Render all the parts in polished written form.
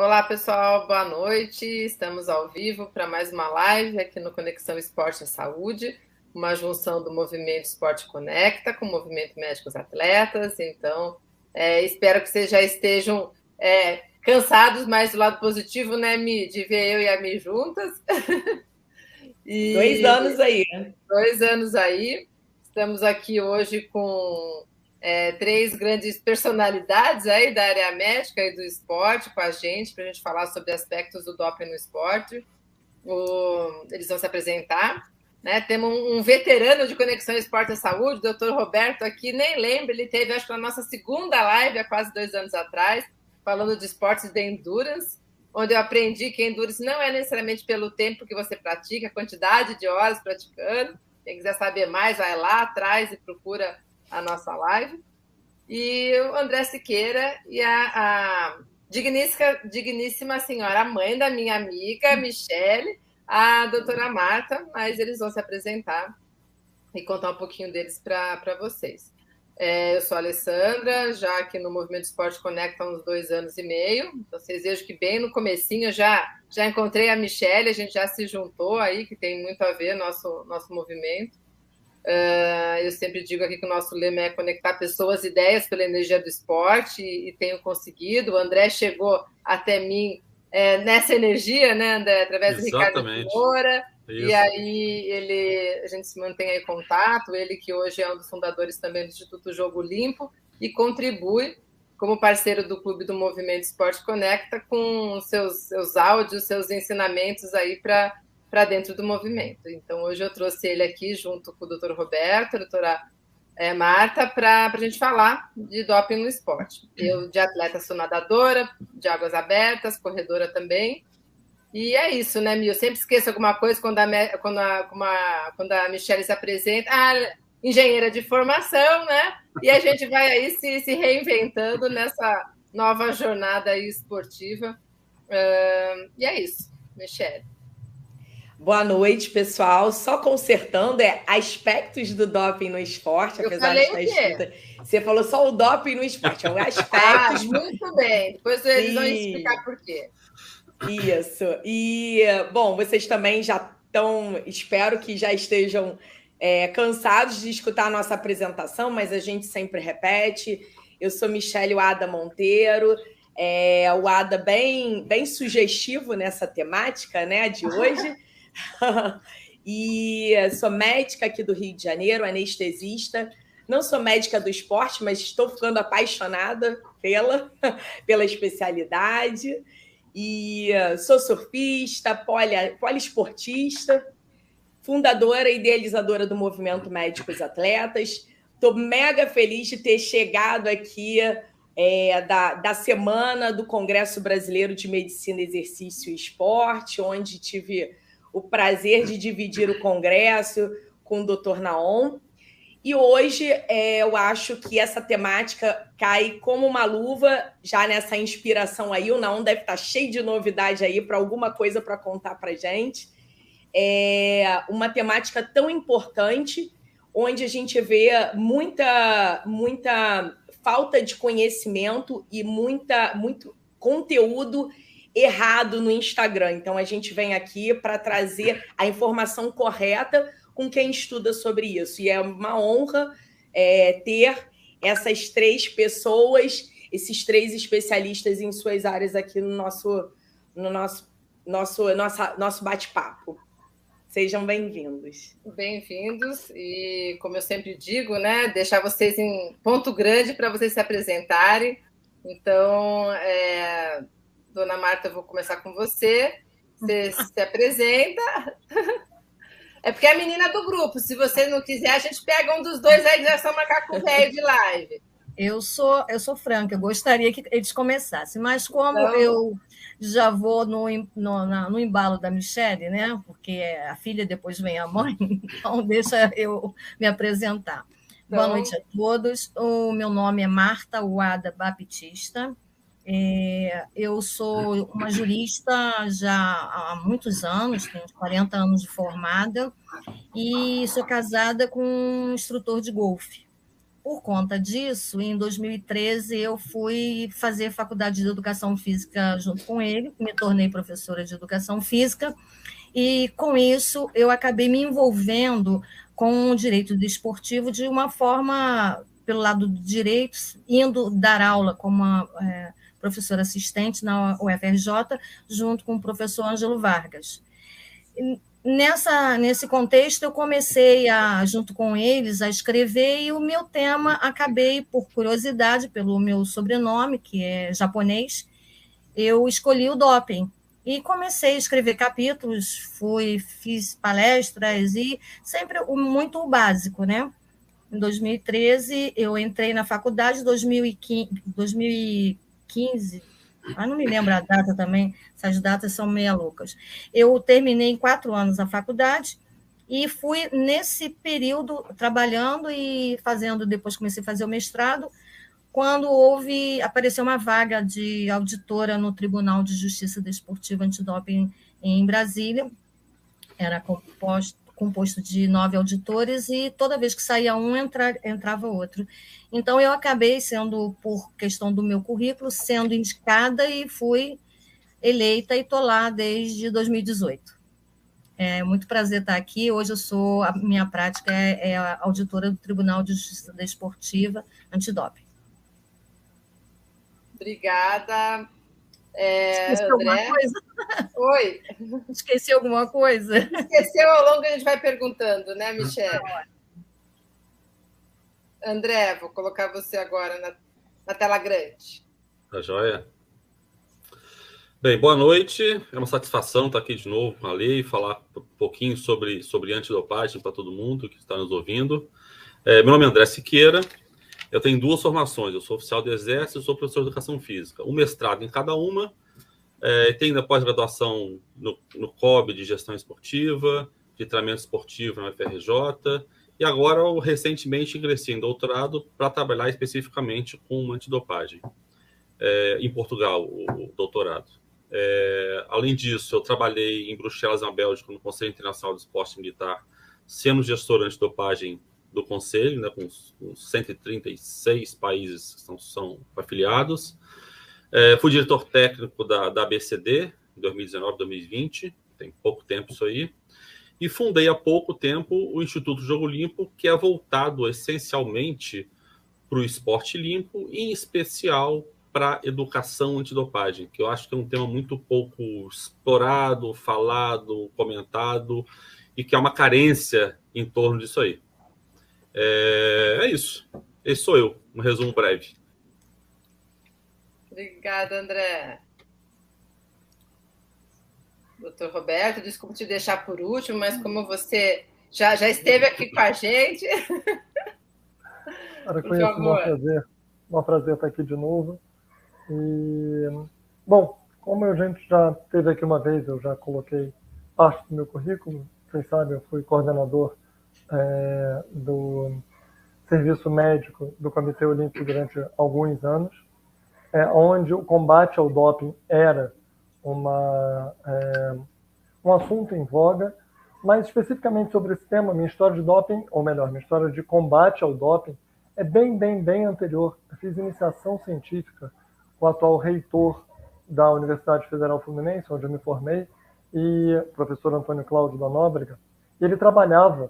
Olá, pessoal, boa noite. Estamos ao vivo para mais uma live aqui no Conexão Esporte e Saúde, uma junção do Movimento Esporte Conecta com o Movimento Médicos Atletas. Então, espero que vocês já estejam cansados, mas do lado positivo, né, Mi, de ver eu e a Mi juntas. 2 anos aí. 2 anos aí. Estamos aqui hoje com três grandes personalidades aí da área médica e do esporte com a gente, para a gente falar sobre aspectos do doping no esporte. Eles vão se apresentar. Né? Temos um veterano de Conexão Esporte e Saúde, o doutor Roberto aqui, nem lembro, ele teve, acho que, a nossa segunda live há quase 2 anos atrás, falando de esportes de endurance, onde eu aprendi que endurance não é necessariamente pelo tempo que você pratica, a quantidade de horas praticando. Quem quiser saber mais, vai lá atrás e procura a nossa live. E o André Siqueira e a digníssima senhora, a mãe da minha amiga, Michele, a doutora Marta, mas eles vão se apresentar e contar um pouquinho deles para vocês. Eu sou a Alessandra, já aqui no Movimento Esporte Conecta há uns 2 anos e meio. Então, vocês vejam que bem no comecinho eu já encontrei a Michele, a gente já se juntou aí, que tem muito a ver nosso movimento. Eu sempre digo aqui que o nosso lema é conectar pessoas e ideias pela energia do esporte e tenho conseguido. O André chegou até mim nessa energia, né, André? Através do Ricardo Moura. E aí a gente se mantém aí em contato. Ele que hoje é um dos fundadores também do Instituto Jogo Limpo e contribui como parceiro do Clube do Movimento Esporte Conecta com seus áudios, seus ensinamentos aí para dentro do movimento. Então, hoje eu trouxe ele aqui junto com o doutor Roberto, a doutora Marta, para a gente falar de doping no esporte. Eu, de atleta, sou nadadora, de águas abertas, corredora também. E é isso, né, Mi? Eu sempre esqueço alguma coisa quando a Michele se apresenta. Engenheira de formação, né? E a gente vai aí se reinventando nessa nova jornada aí esportiva. E é isso, Michele. Boa noite, pessoal. Só consertando, aspectos do doping no esporte, apesar de estar escrita. Você falou só o doping no esporte, é um aspectos. Muito bem. Depois eles vão explicar por quê. Isso. E, bom, vocês também já estão, espero que já estejam cansados de escutar a nossa apresentação, mas a gente sempre repete. Eu sou Michele Ada Monteiro, o Ada bem sugestivo nessa temática, né, de hoje. E sou médica aqui do Rio de Janeiro, anestesista. Não sou médica do esporte, mas estou ficando apaixonada pela especialidade. E sou surfista, poliesportista, fundadora e idealizadora do Movimento Médicos Atletas. Estou mega feliz de ter chegado aqui da semana do Congresso Brasileiro de Medicina, Exercício e Esporte, onde tive o prazer de dividir o congresso com o Dr. Naon. E hoje eu acho que essa temática cai como uma luva já nessa inspiração aí. O Naon deve estar cheio de novidade aí para alguma coisa para contar para a gente. É uma temática tão importante, onde a gente vê muita falta de conhecimento e muito conteúdo errado no Instagram. Então, a gente vem aqui para trazer a informação correta com quem estuda sobre isso. E é uma honra ter essas 3 pessoas, esses 3 especialistas em suas áreas aqui no nosso bate-papo. Sejam bem-vindos. Bem-vindos. E, como eu sempre digo, né, deixar vocês em ponto grande para vocês se apresentarem. Então, Dona Marta, eu vou começar com você. Você se apresenta. É porque é a menina do grupo. Se você não quiser, a gente pega um dos dois aí, já são macaco velho de live. Eu sou franca, eu gostaria que eles começassem, mas como eu já vou no embalo da Michele, né? Porque a filha depois vem a mãe, então deixa eu me apresentar. Boa noite a todos. O meu nome é Marta Uada Baptista. Eu sou uma jurista já há muitos anos, tenho 40 anos de formada, e sou casada com um instrutor de golfe. por conta disso, em 2013, eu fui fazer faculdade de Educação Física junto com ele, me tornei professora de Educação Física, e, com isso, eu acabei me envolvendo com o direito desportivo de uma forma, pelo lado do direito, indo dar aula como uma professora assistente na UFRJ, junto com o professor Ângelo Vargas. Nesse contexto, eu comecei, junto com eles, a escrever, e o meu tema, acabei, por curiosidade, pelo meu sobrenome, que é japonês, eu escolhi o doping. E comecei a escrever capítulos, fiz palestras, e sempre muito o básico, né? Em 2013, eu entrei na faculdade, em 2015, não me lembro a data também, essas datas são meia loucas. Eu terminei em 4 anos a faculdade e fui, nesse período, trabalhando e fazendo, depois comecei a fazer o mestrado, quando apareceu uma vaga de auditora no Tribunal de Justiça Desportiva Antidoping em Brasília, era composto de 9 auditores, e toda vez que saía um, entrava outro. Então, eu acabei sendo, por questão do meu currículo, sendo indicada e fui eleita, e estou lá desde 2018. É muito prazer estar aqui. Hoje a minha prática é a auditora do Tribunal de Justiça Desportiva Antidoping. Obrigada. Esqueci André? Alguma coisa? Oi. Esqueci alguma coisa? Esqueceu, ao longo a gente vai perguntando, né, Michele? André, vou colocar você agora na tela grande. Tá joia? Bem, boa noite. É uma satisfação estar aqui de novo com a Lei e falar um pouquinho sobre antidopagem para todo mundo que está nos ouvindo. Meu nome é André Siqueira. Eu tenho 2 formações. Eu sou oficial do Exército e sou professor de Educação Física. Um mestrado em cada uma. Tenho a pós-graduação no COB de Gestão Esportiva, de Treinamento Esportivo na UFRJ. E agora, eu recentemente ingressei em doutorado para trabalhar especificamente com antidopagem. Em Portugal, o doutorado. Além disso, eu trabalhei em Bruxelas, na Bélgica, no Conselho Internacional do Esporte Militar, sendo gestor antidopagem do Conselho, né, com 136 países que são afiliados. Fui diretor técnico da ABCD, em 2019, 2020, tem pouco tempo isso aí. E fundei há pouco tempo o Instituto Jogo Limpo, que é voltado essencialmente para o esporte limpo, e em especial para educação antidopagem, que eu acho que é um tema muito pouco explorado, falado, comentado, e que há uma carência em torno disso aí. É isso. Esse sou eu, um resumo breve. Obrigada, André. Doutor Roberto, desculpe te deixar por último, mas como você já esteve aqui com a gente... Para conhecer, um prazer estar aqui de novo. E, bom, como a gente já teve aqui uma vez, eu já coloquei parte do meu currículo. Vocês sabem, eu fui coordenador do serviço médico do Comitê Olímpico durante alguns anos, onde o combate ao doping era um assunto em voga, mas especificamente sobre esse tema, minha história de doping, ou melhor, minha história de combate ao doping, é bem anterior. Eu fiz iniciação científica com o atual reitor da Universidade Federal Fluminense, onde eu me formei, e o professor Antônio Cláudio da Nóbrega. Ele trabalhava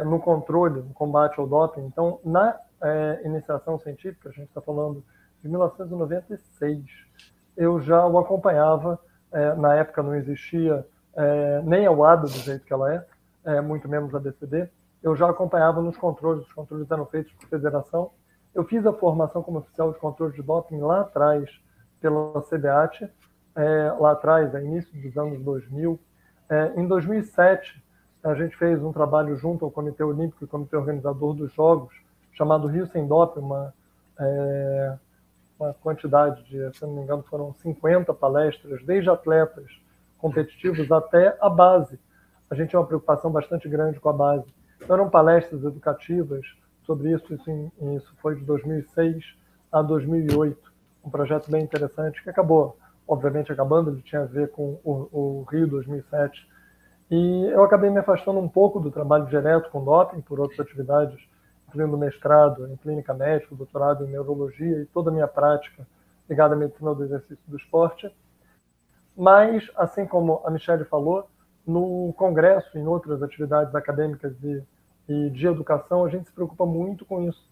no controle, no combate ao doping. Então, na iniciação científica, a gente está falando de 1996, eu já o acompanhava. Na época não existia nem a UADA do jeito que ela muito menos a BCD. Eu já acompanhava nos controles, os controles eram feitos por federação. Eu fiz a formação como oficial de controle de doping lá atrás, pela CBAT, lá atrás, a início dos anos 2000. Em 2007, a gente fez um trabalho junto ao Comitê Olímpico e Comitê Organizador dos Jogos, chamado Rio Sem Doping, uma quantidade de, se não me engano, foram 50 palestras, desde atletas competitivos até a base. A gente tinha uma preocupação bastante grande com a base. Então, eram palestras educativas sobre isso. Isso foi de 2006 a 2008. Um projeto bem interessante que acabou, obviamente, acabando. Ele tinha a ver com o Rio 2007. E eu acabei me afastando um pouco do trabalho direto com doping, por outras atividades incluindo mestrado em clínica médica, doutorado em neurologia e toda a minha prática ligada à medicina do exercício do esporte. Mas, assim como a Michele falou, no congresso e em outras atividades acadêmicas e de educação, a gente se preocupa muito com isso.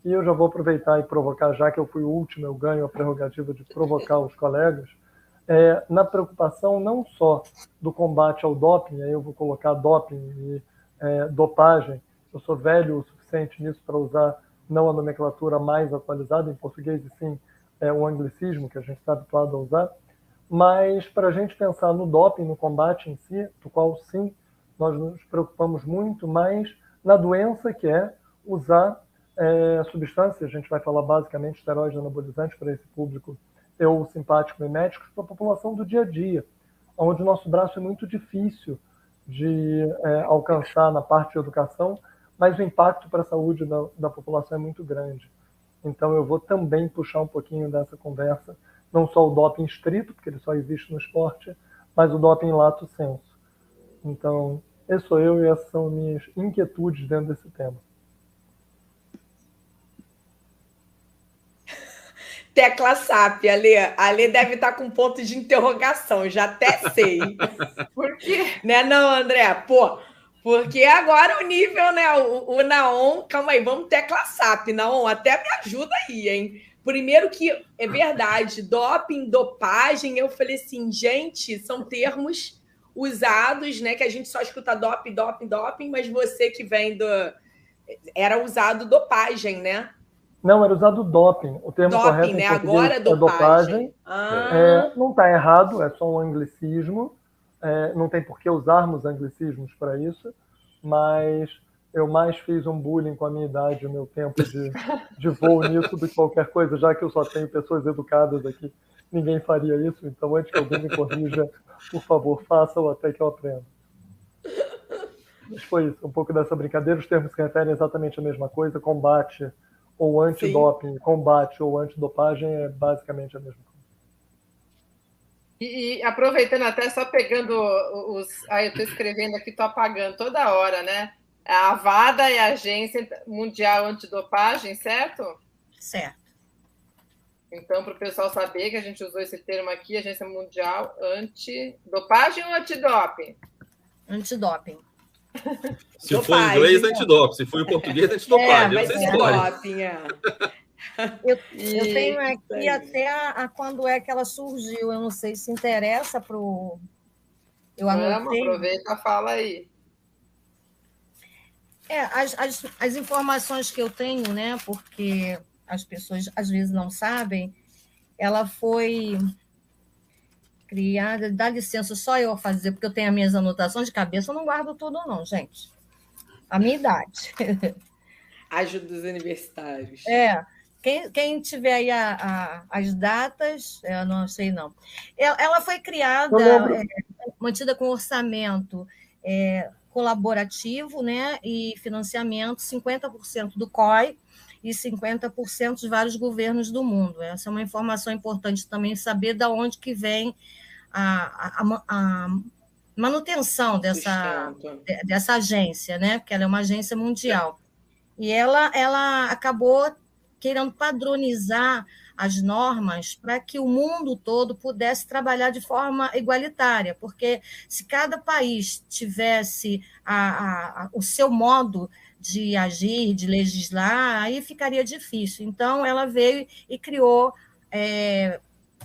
E eu já vou aproveitar e provocar, já que eu fui o último, eu ganho a prerrogativa de provocar os colegas, na preocupação não só do combate ao doping, aí eu vou colocar doping e dopagem, eu sou velho o suficiente nisso para usar não a nomenclatura mais atualizada em português, e sim o anglicismo que a gente está habituado a usar, mas para a gente pensar no doping, no combate em si, do qual sim, nós nos preocupamos muito mais na doença que é usar substâncias, a gente vai falar basicamente esteroides anabolizantes para esse público eu simpático miméticos, para a população do dia a dia, onde o nosso braço é muito difícil de alcançar na parte de educação, mas o impacto para a saúde da população é muito grande. Então eu vou também puxar um pouquinho dessa conversa, não só o doping estrito, porque ele só existe no esporte, mas o doping lato sensu. Então, esse sou eu e essas são minhas inquietudes dentro desse tema. Tecla SAP, Ale. A Ale deve estar com ponto de interrogação, já até sei. Por quê? Né, não, André? Pô, porque agora o nível, né? O Naon, calma aí, vamos tecla SAP, Naon, até me ajuda aí, hein? Primeiro que é verdade, doping, dopagem, eu falei assim, gente, são termos usados, né? Que a gente só escuta doping, doping, doping, mas você que vem do... Era usado dopagem, né? Não, era usado doping. O termo doping, correto né? em português Agora é dopagem. Não está errado, é só um anglicismo. Não tem por que usarmos anglicismos para isso, mas eu mais fiz um bullying com a minha idade, o meu tempo de voo nisso do que qualquer coisa, já que eu só tenho pessoas educadas aqui. Ninguém faria isso, então antes que alguém me corrija, por favor, faça-o até que eu aprenda. Mas foi isso, um pouco dessa brincadeira. Os termos se referem exatamente à mesma coisa, combate ou antidoping, combate ou antidopagem é basicamente a mesma coisa. E aproveitando até, só pegando os... eu estou escrevendo aqui, estou apagando toda hora, né? A AVADA é a Agência Mundial Antidopagem, certo? Certo. Então, para o pessoal saber que a gente usou esse termo aqui, Agência Mundial Antidopagem ou antidoping? Antidoping. Se for em inglês, antidoping. Se for em português, antidopagem. Vai ser doping, Eu tenho aqui até quando é que ela surgiu. Eu não sei se interessa para o... Eu anotei. Aproveita, fala aí. As informações que eu tenho, né? Porque as pessoas às vezes não sabem, ela foi criada, dá licença só eu fazer, porque eu tenho as minhas anotações de cabeça, eu não guardo tudo não, gente. A minha idade. Ajuda dos universitários. Quem tiver aí as datas, eu não sei não. Ela foi criada, mantida com orçamento colaborativo, né, e financiamento, 50% do COI e 50% de vários governos do mundo. Essa é uma informação importante também, saber de onde que vem a manutenção dessa agência, né, porque ela é uma agência mundial. E ela acabou querendo padronizar as normas para que o mundo todo pudesse trabalhar de forma igualitária, porque se cada país tivesse o seu modo de agir, de legislar, aí ficaria difícil. Então, ela veio e criou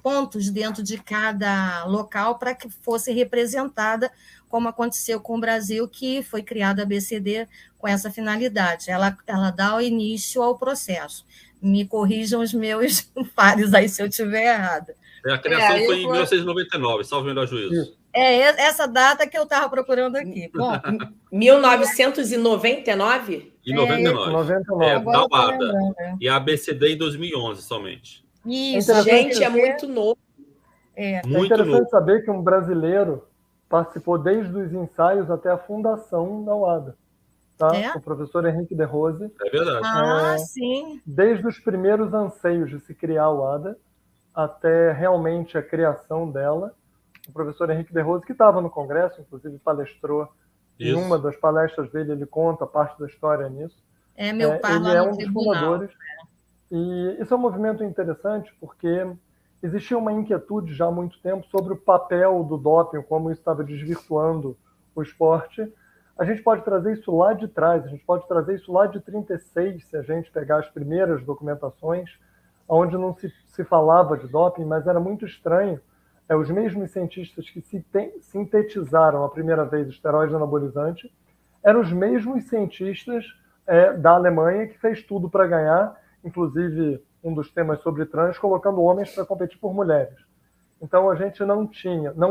pontos dentro de cada local para que fosse representada, como aconteceu com o Brasil, que foi criada a ABCD com essa finalidade. Ela dá o início ao processo. Me corrijam os meus pares aí se eu estiver errada. A criação foi em 1999, salvo o melhor juízo. Essa data que eu estava procurando aqui. Bom, 1999? Em 99. Da UADA. E a ABCD em 2011 somente. Isso, gente, é muito novo. Muito interessante saber que um brasileiro participou desde os ensaios até a fundação da UADA. Tá? O professor Henrique de Rose. É verdade. Sim. Desde os primeiros anseios de se criar a UADA até realmente a criação dela, o professor Henrique de Rose, que estava no Congresso, inclusive palestrou, em uma das palestras dele ele conta parte da história nisso. Meu pai ele lá é no um dos tribunal. fundadores. E isso é um movimento interessante porque existia uma inquietude já há muito tempo sobre o papel do doping, como isso estava desvirtuando o esporte. A gente pode trazer isso lá de trás, a gente pode trazer isso lá de 36, se a gente pegar as primeiras documentações, onde não se falava de doping, mas era muito estranho. Os mesmos cientistas que sintetizaram a primeira vez esteroide anabolizante eram os mesmos cientistas da Alemanha que fez tudo para ganhar, inclusive um dos temas sobre trans, colocando homens para competir por mulheres. Então a gente não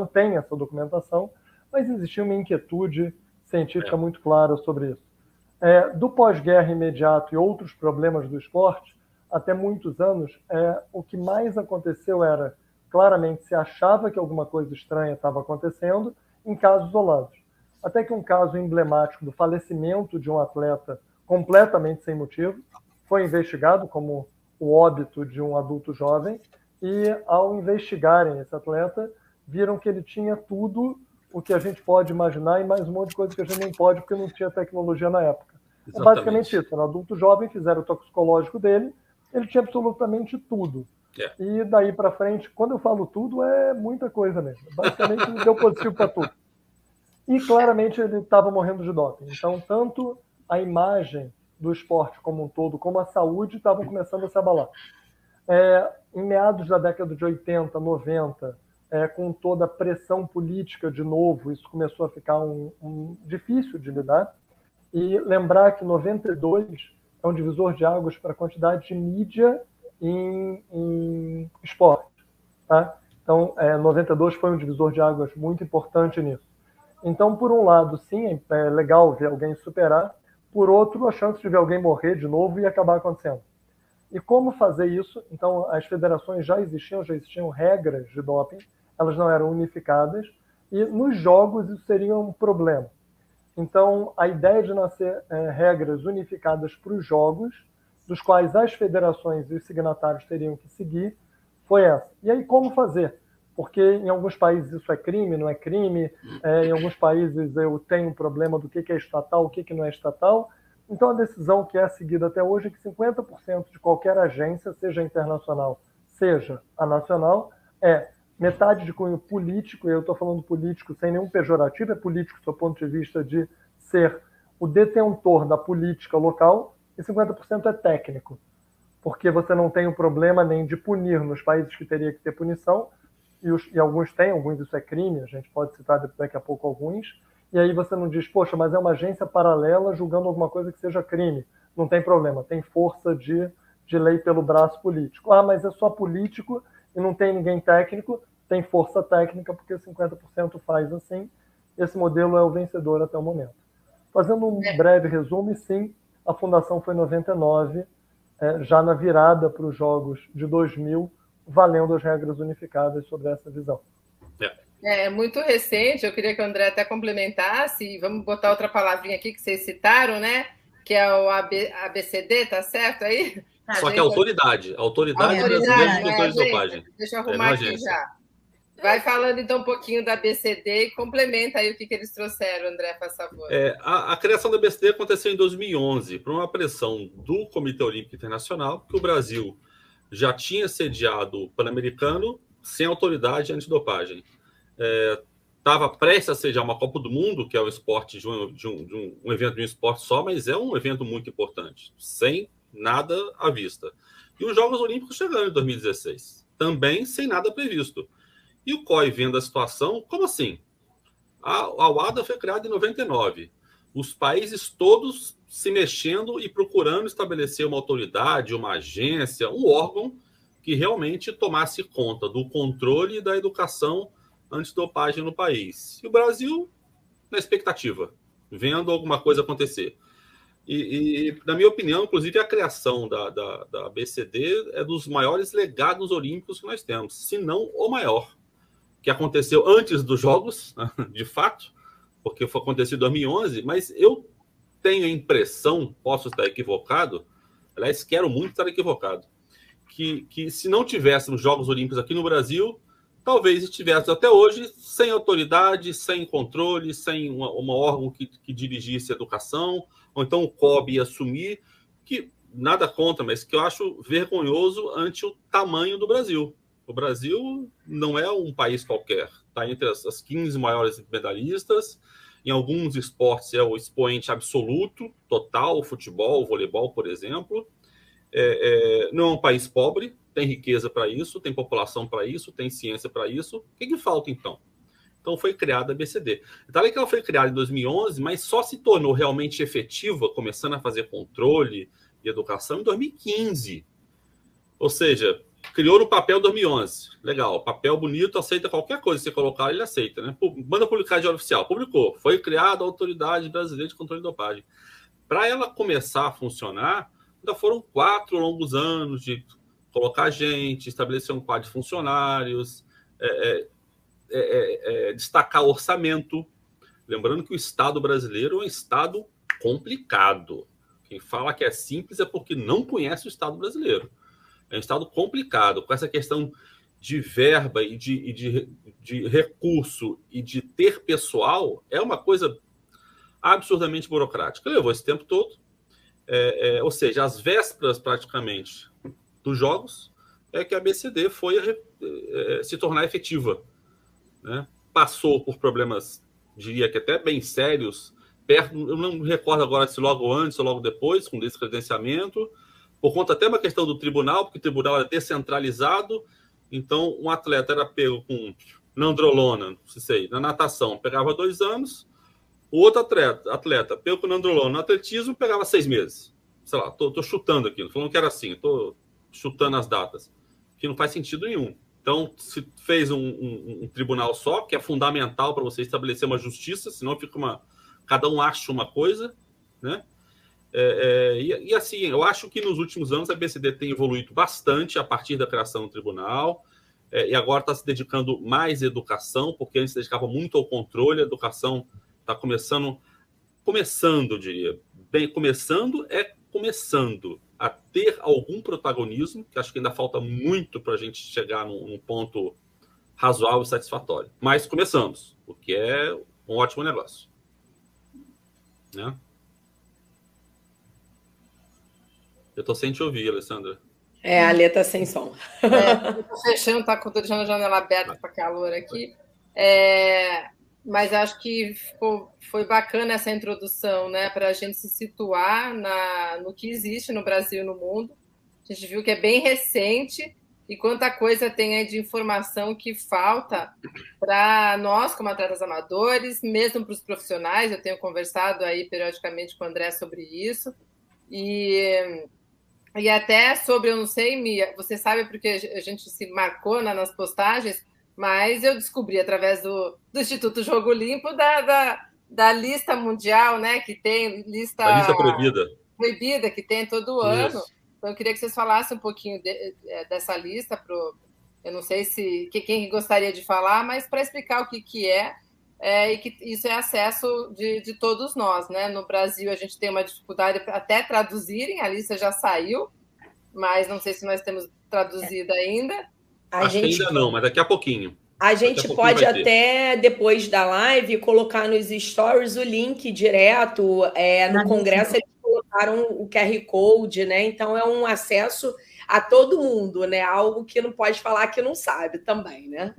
tem essa documentação, mas existia uma inquietude científica muito clara sobre isso. Do pós-guerra imediato e outros problemas do esporte, até muitos anos, o que mais aconteceu era, claramente, se achava que alguma coisa estranha estava acontecendo em casos isolados. Até que um caso emblemático do falecimento de um atleta completamente sem motivo foi investigado como o óbito de um adulto jovem e, ao investigarem esse atleta, viram que ele tinha tudo o que a gente pode imaginar e mais um monte de coisa que a gente nem pode porque não tinha tecnologia na época. É basicamente isso. Era um adulto jovem, fizeram o toxicológico dele, ele tinha absolutamente tudo. E daí para frente, quando eu falo tudo, é muita coisa mesmo. Basicamente, ele deu positivo para tudo. E claramente ele estava morrendo de doping. Então, tanto a imagem do esporte como um todo, como a saúde, estavam começando a se abalar. Em meados da década de 80, 90, com toda a pressão política de novo, isso começou a ficar difícil de lidar. E lembrar que 92 é um divisor de águas para a quantidade de mídia em esporte. Tá? Então, 92 foi um divisor de águas muito importante nisso. Então, por um lado, sim, é legal ver alguém superar. Por outro, a chance de ver alguém morrer de novo ia acabar acontecendo. E como fazer isso? Então, as federações já existiam regras de doping, elas não eram unificadas, e nos jogos isso seria um problema. Então, a ideia de nascer regras unificadas para os jogos, dos quais as federações e os signatários teriam que seguir, foi essa. E aí, como fazer? Porque em alguns países isso é crime, não é crime. Em alguns países eu tenho um problema do que é estatal, o que não é estatal. Então, a decisão que é seguida até hoje é que 50% de qualquer agência, seja internacional, seja a nacional, metade de cunho político, e eu estou falando político sem nenhum pejorativo, é político do ponto de vista de ser o detentor da política local, e 50% é técnico, porque você não tem o problema nem de punir nos países que teria que ter punição, e alguns têm, alguns isso é crime, a gente pode citar daqui a pouco alguns, e aí você não diz, poxa, mas é uma agência paralela julgando alguma coisa que seja crime. Não tem problema, tem força de lei pelo braço político. Ah, mas é só político e não tem ninguém técnico, tem força técnica, porque 50% faz assim. Esse modelo é o vencedor até o momento. Fazendo um breve resumo, sim, a fundação foi em 99, já na virada para os Jogos de 2000, valendo as regras unificadas sobre essa visão. É muito recente, eu queria que o André até complementasse, vamos botar outra palavrinha aqui que vocês citaram, né? Que é o ABCD, tá certo aí? Só que a autoridade brasileira de controle de dopagem. Deixa eu arrumar aqui já. Vai falando então um pouquinho da ABCD e complementa aí o que eles trouxeram, André, por favor. A criação da ABCD aconteceu em 2011 por uma pressão do Comitê Olímpico Internacional, que o Brasil já tinha sediado o Pan-Americano sem autoridade antidopagem. Estava prestes a sediar uma Copa do Mundo, que é um esporte um evento de um esporte só, mas é um evento muito importante, sem nada à vista. E os Jogos Olímpicos chegaram em 2016, também sem nada previsto. E o COI vendo a situação, como assim? A WADA foi criada em 99. Os países todos se mexendo e procurando estabelecer uma autoridade, uma agência, um órgão que realmente tomasse conta do controle e da educação antidopagem no país. E o Brasil, na expectativa, vendo alguma coisa acontecer. E na minha opinião, inclusive, a criação da ABCD é dos maiores legados olímpicos que nós temos, se não o maior, que aconteceu antes dos Jogos, de fato, porque foi acontecido em 2011, mas eu tenho a impressão, posso estar equivocado, aliás, quero muito estar equivocado, que se não tivéssemos Jogos Olímpicos aqui no Brasil, talvez estivéssemos até hoje sem autoridade, sem controle, sem um órgão que dirigisse a educação, ou então o COB ia assumir, que nada contra, mas que eu acho vergonhoso ante o tamanho do Brasil. O Brasil não é um país qualquer, está entre as 15 maiores medalhistas. Em alguns esportes é o expoente absoluto, total, o futebol, o voleibol, por exemplo. Não é um país pobre, tem riqueza para isso, tem população para isso, tem ciência para isso. O que falta, então? Então foi criada a ABCD. Então, que ela foi criada em 2011, mas só se tornou realmente efetiva, começando a fazer controle e educação, em 2015. Ou seja, criou no papel 2011. Legal, papel bonito, aceita qualquer coisa. Se você colocar, ele aceita, né? Manda publicar de oficial. Publicou. Foi criada a Autoridade Brasileira de Controle de Dopagem. Para ela começar a funcionar, ainda foram 4 longos anos de colocar gente, estabelecer um quadro de funcionários, destacar orçamento. Lembrando que o Estado brasileiro é um Estado complicado. Quem fala que é simples é porque não conhece o Estado brasileiro. É um Estado complicado, com essa questão de verba e de recurso e de ter pessoal, é uma coisa absurdamente burocrática. Levou esse tempo todo. Ou seja, às vésperas, praticamente, dos jogos, é que a ABCD foi se tornar efetiva. Né? Passou por problemas, diria que até bem sérios, eu não me recordo agora se logo antes ou logo depois, com descredenciamento, por conta até uma questão do tribunal, porque o tribunal era descentralizado, então um atleta era pego com nandrolona, não sei, na natação pegava 2 anos, o outro atleta pego com nandrolona no atletismo pegava 6 meses. Sei lá, tô chutando aqui, não falando que era assim, tô chutando as datas, que não faz sentido nenhum. Então, se fez um tribunal só, que é fundamental para você estabelecer uma justiça, senão fica cada um acha uma coisa, né? E assim, eu acho que nos últimos anos a ABCD tem evoluído bastante a partir da criação do tribunal, e agora está se dedicando mais à educação, porque antes se dedicava muito ao controle. A educação está começando, eu diria, começando a ter algum protagonismo, que acho que ainda falta muito para a gente chegar num ponto razoável e satisfatório. Mas começamos, o que é um ótimo negócio. Né? Eu estou sem te ouvir, Alessandra. A Lê está sem som. Estou fechando, estou deixando a janela aberta para calor aqui. Mas acho que foi bacana essa introdução, né, para a gente se situar no que existe no Brasil e no mundo. A gente viu que é bem recente e quanta coisa tem aí de informação que falta para nós, como atletas amadores, mesmo para os profissionais. Eu tenho conversado aí periodicamente com o André sobre isso. E até sobre, eu não sei, Mia, você sabe porque a gente se marcou nas postagens, mas eu descobri através do Instituto Jogo Limpo da lista mundial, né? Que tem a lista proibida que tem todo ano. Então, eu queria que vocês falassem um pouquinho dessa lista. Eu não sei se quem gostaria de falar, mas para explicar o que é, e que isso é acesso de todos nós, né? No Brasil, a gente tem uma dificuldade até traduzirem, a lista já saiu, mas não sei se nós temos traduzido ainda. Ainda não, mas daqui a pouquinho. A gente pode até, depois da live, colocar nos stories o link direto. No Congresso, eles colocaram o QR Code, né? Então, é um acesso a todo mundo, né? Algo que não pode falar que não sabe também, né?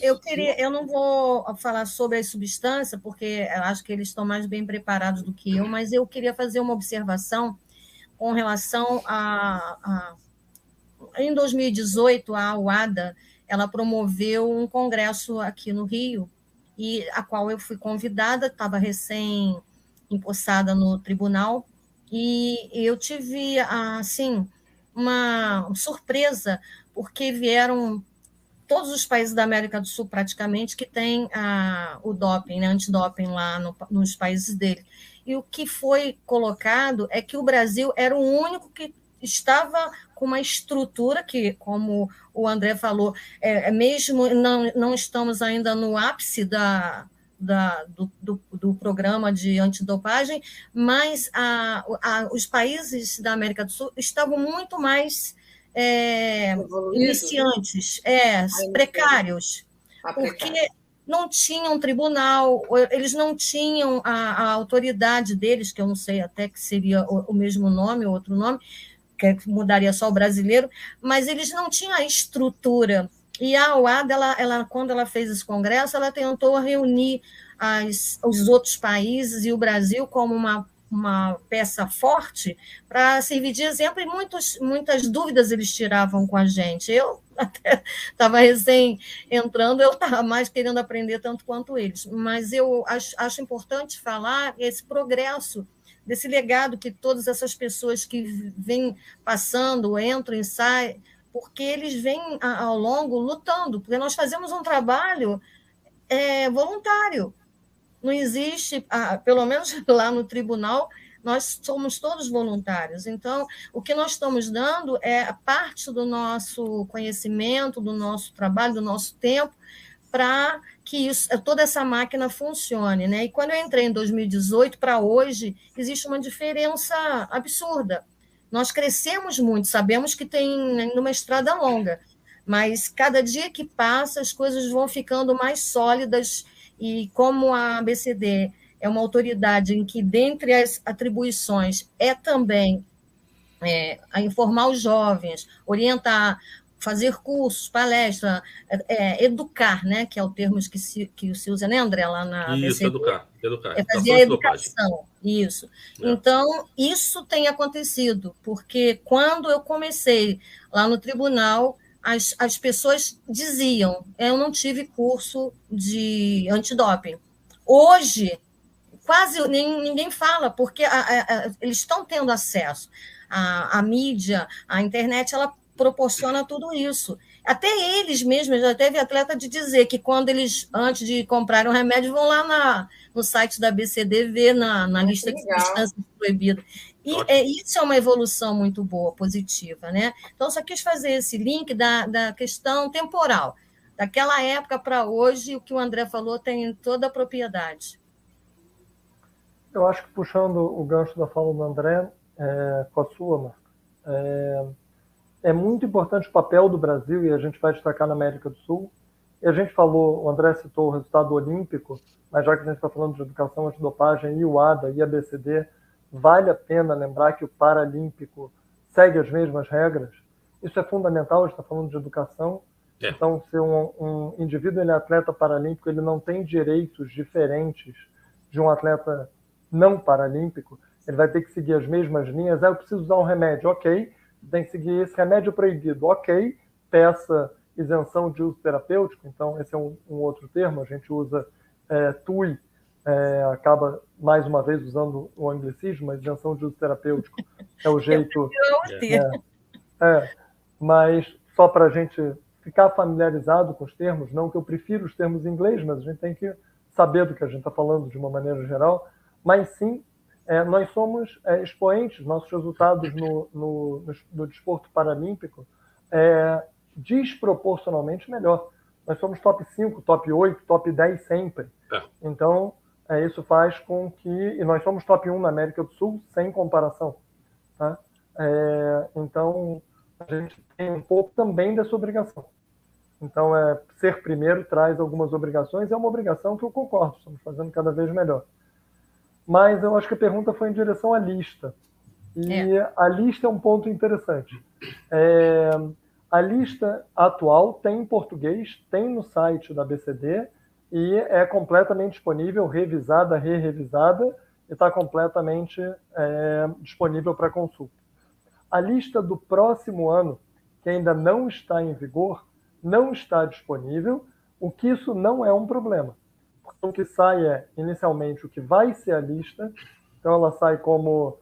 Eu não vou falar sobre a substância, porque eu acho que eles estão mais bem preparados do que eu, mas eu queria fazer uma observação com relação em 2018, a UADA, ela promoveu um congresso aqui no Rio, e a qual eu fui convidada, estava recém-empossada no tribunal, e eu tive, assim, uma surpresa, porque vieram todos os países da América do Sul, praticamente, que têm o doping, né, antidoping lá nos países dele. E o que foi colocado é que o Brasil era o único que estava com uma estrutura que, como o André falou, mesmo não estamos ainda no ápice do programa de antidopagem, mas os países da América do Sul estavam muito mais iniciantes, precários, porque não tinham tribunal, eles não tinham a autoridade deles, que eu não sei até que seria o mesmo nome, ou outro nome, que mudaria só o brasileiro, mas eles não tinham a estrutura. E a OAD, quando ela fez esse congresso, ela tentou reunir os outros países e o Brasil como uma peça forte para servir de exemplo, e muitas dúvidas eles tiravam com a gente. Eu até estava recém entrando, eu estava mais querendo aprender tanto quanto eles, mas eu acho importante falar esse progresso, desse legado que todas essas pessoas que vêm passando, entram e saem, porque eles vêm ao longo lutando, porque nós fazemos um trabalho voluntário. Não existe, pelo menos lá no tribunal, nós somos todos voluntários. Então, o que nós estamos dando é a parte do nosso conhecimento, do nosso trabalho, do nosso tempo, para que toda essa máquina funcione, né? E quando eu entrei em 2018 para hoje, existe uma diferença absurda. Nós crescemos muito, sabemos que tem ainda uma estrada longa, mas cada dia que passa as coisas vão ficando mais sólidas, e como a ABCD é uma autoridade em que, dentre as atribuições, é também a informar os jovens, orientar, fazer cursos, palestra, educar, né, que é o termo que se usa, né, André, lá na Isso, ABCD? educar. Fazer a educação, isso. Então, isso tem acontecido, porque quando eu comecei lá no tribunal, as pessoas diziam, eu não tive curso de antidoping. Hoje, quase ninguém fala, porque eles estão tendo acesso. A mídia, a internet, ela proporciona tudo isso. Até eles mesmos, já teve atleta de dizer que quando eles, antes de comprar um remédio, vão lá no site da ABCD ver na lista de substâncias proibidas. E isso é uma evolução muito boa, positiva, né? Então, só quis fazer esse link da questão temporal. Daquela época para hoje, o que o André falou tem toda a propriedade. Eu acho que, puxando o gancho da fala do André, com a sua, Marta, é muito importante o papel do Brasil, e a gente vai destacar na América do Sul. E a gente falou, o André citou o resultado olímpico, mas já que a gente está falando de educação antidopagem, e o ADA e a ABCD, vale a pena lembrar que o Paralímpico segue as mesmas regras. Isso é fundamental, a gente está falando de educação. Então, se um indivíduo ele é atleta paralímpico, ele não tem direitos diferentes de um atleta não paralímpico, ele vai ter que seguir as mesmas linhas. Eu preciso usar um remédio, ok, tem que seguir esse remédio proibido, ok, peça isenção de uso terapêutico, então esse é um outro termo, a gente usa TUI, acaba mais uma vez usando o anglicismo, mas isenção de uso terapêutico é o jeito... mas só para a gente ficar familiarizado com os termos, não que eu prefiro os termos em inglês, mas a gente tem que saber do que a gente está falando de uma maneira geral, mas sim, nós somos expoentes, nossos resultados no desporto paralímpico desproporcionalmente melhor. Nós somos top 5, top 8, top 10 sempre. Então, isso faz com que... E nós somos top 1 na América do Sul, sem comparação. Tá? Então, a gente tem um pouco também dessa obrigação. Então, ser primeiro traz algumas obrigações, e é uma obrigação que eu concordo, estamos fazendo cada vez melhor. Mas eu acho que a pergunta foi em direção à lista. E a lista é um ponto interessante. A lista atual tem em português, tem no site da ABCD, e é completamente disponível, revisada, re-revisada, e está completamente disponível para consulta. A lista do próximo ano, que ainda não está em vigor, não está disponível, o que isso não é um problema. O que sai inicialmente, o que vai ser a lista, então ela sai como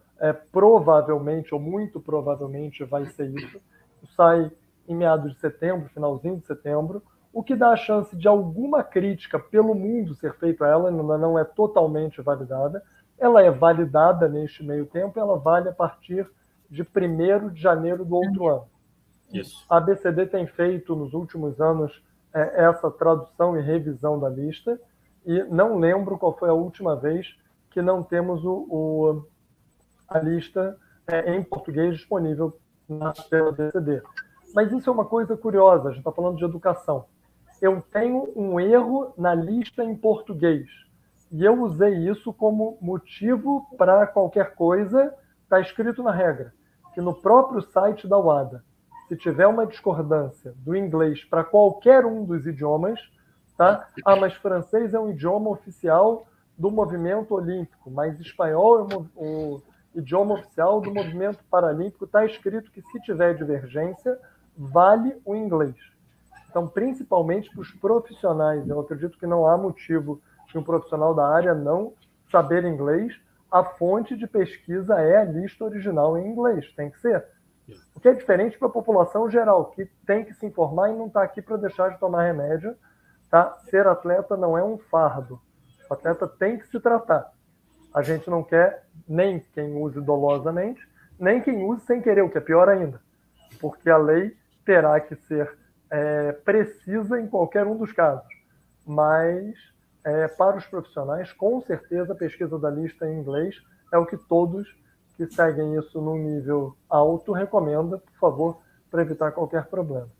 provavelmente, ou muito provavelmente vai ser isso, sai em meados de setembro, finalzinho de setembro, o que dá a chance de alguma crítica pelo mundo ser feita a ela, ainda não é totalmente validada, ela é validada neste meio tempo, ela vale a partir de 1º de janeiro do outro ano. Isso. A ABCD tem feito nos últimos anos essa tradução e revisão da lista, e não lembro qual foi a última vez que não temos a lista em português disponível pela ABCD. Mas isso é uma coisa curiosa, a gente está falando de educação. eu tenho um erro na lista em português. E eu usei isso como motivo para qualquer coisa, está escrito na regra, que no próprio site da UADA, se tiver uma discordância do inglês para qualquer um dos idiomas, tá? Mas francês é um idioma oficial do movimento olímpico, mas espanhol é o idioma oficial do movimento paralímpico, está escrito que se tiver divergência, vale o inglês. Então, principalmente para os profissionais, eu acredito que não há motivo de um profissional da área não saber inglês. A fonte de pesquisa é a lista original em inglês, tem que ser. O que é diferente para a população geral, que tem que se informar e não está aqui para deixar de tomar remédio. Tá? Ser atleta não é um fardo. O atleta tem que se tratar. A gente não quer nem quem use dolosamente, nem quem use sem querer, o que é pior ainda. Porque a lei terá que ser precisa em qualquer um dos casos. Mas, para os profissionais, com certeza, a pesquisa da lista em inglês é o que todos que seguem isso num nível alto recomendam, por favor, para evitar qualquer problema.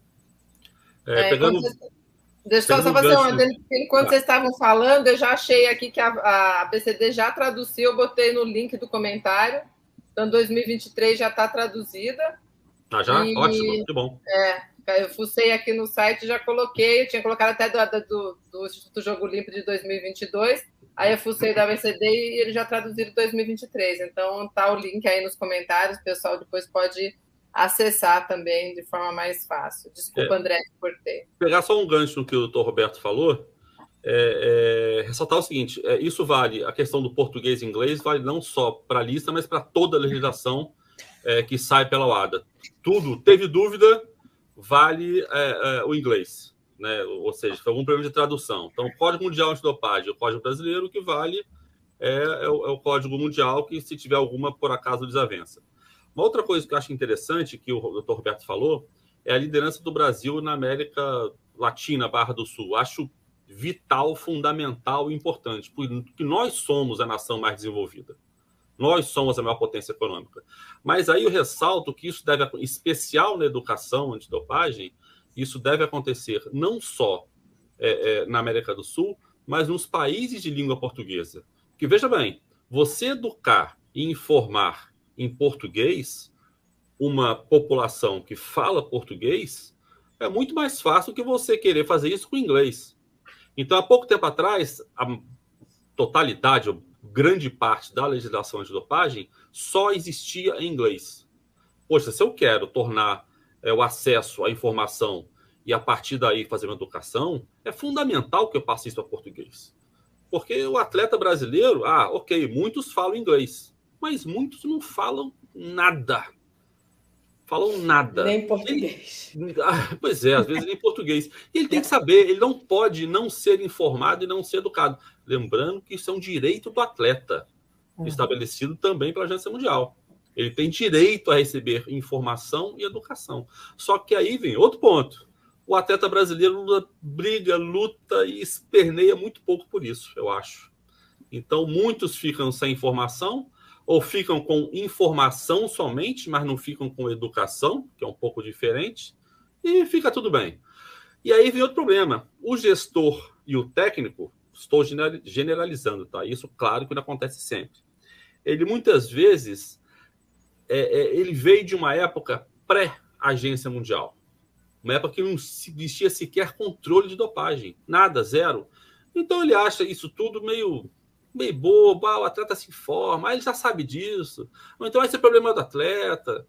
Deixa eu só fazer uma adendo, porque enquanto vocês estavam falando, eu já achei aqui que a ABCD já traduziu, eu botei no link do comentário, então 2023 já está traduzida. Ah, já? Ótimo, que bom. Eu fucei aqui no site, já coloquei, eu tinha colocado até do Instituto Jogo Limpo de 2022, aí eu fucei da ABCD e eles já traduziram 2023, então tá o link aí nos comentários, o pessoal depois pode acessar também de forma mais fácil. Desculpa, André, que cortei. Pegar só um gancho no que o Dr. Roberto falou, ressaltar o seguinte, isso vale, a questão do português e inglês vale não só para a lista, mas para toda a legislação que sai pela UADA. Tudo, teve dúvida, vale o inglês, né? Ou seja, foi algum problema de tradução. Então, o Código Mundial Antidopagem e o Código Brasileiro, o que vale é o Código Mundial, que se tiver alguma, por acaso, desavença. Uma outra coisa que eu acho interessante, que o Dr. Roberto falou, é a liderança do Brasil na América Latina, / do Sul. Acho vital, fundamental e importante, porque nós somos a nação mais desenvolvida. Nós somos a maior potência econômica. Mas aí eu ressalto que isso deve, especial na educação antidopagem, isso deve acontecer não só na América do Sul, mas nos países de língua portuguesa. Porque, veja bem, você educar e informar em português uma população que fala português é muito mais fácil do que você querer fazer isso com inglês. Então, há pouco tempo atrás, a totalidade, grande parte da legislação antidopagem só existia em inglês. Poxa, se eu quero tornar o acesso à informação e a partir daí fazer uma educação, é fundamental que eu passe isso a português. Porque o atleta brasileiro, ok, muitos falam inglês, mas muitos não falam nada. Falam nada. Nem português. Pois é, às vezes nem português. E ele tem que saber, ele não pode não ser informado e não ser educado. Lembrando que isso é um direito do atleta, estabelecido também pela Agência Mundial. Ele tem direito a receber informação e educação. Só que aí vem outro ponto. O atleta brasileiro briga, luta e esperneia muito pouco por isso, eu acho. Então, muitos ficam sem informação, ou ficam com informação somente, mas não ficam com educação, que é um pouco diferente, e fica tudo bem. E aí vem outro problema. O gestor e o técnico, estou generalizando, tá? Isso, claro, que não acontece sempre. Ele, muitas vezes, ele veio de uma época pré-Agência Mundial. Uma época que não existia sequer controle de dopagem. Nada, zero. Então, ele acha isso tudo meio bobo, o atleta se informa, ele já sabe disso. Então, esse é o problema do atleta.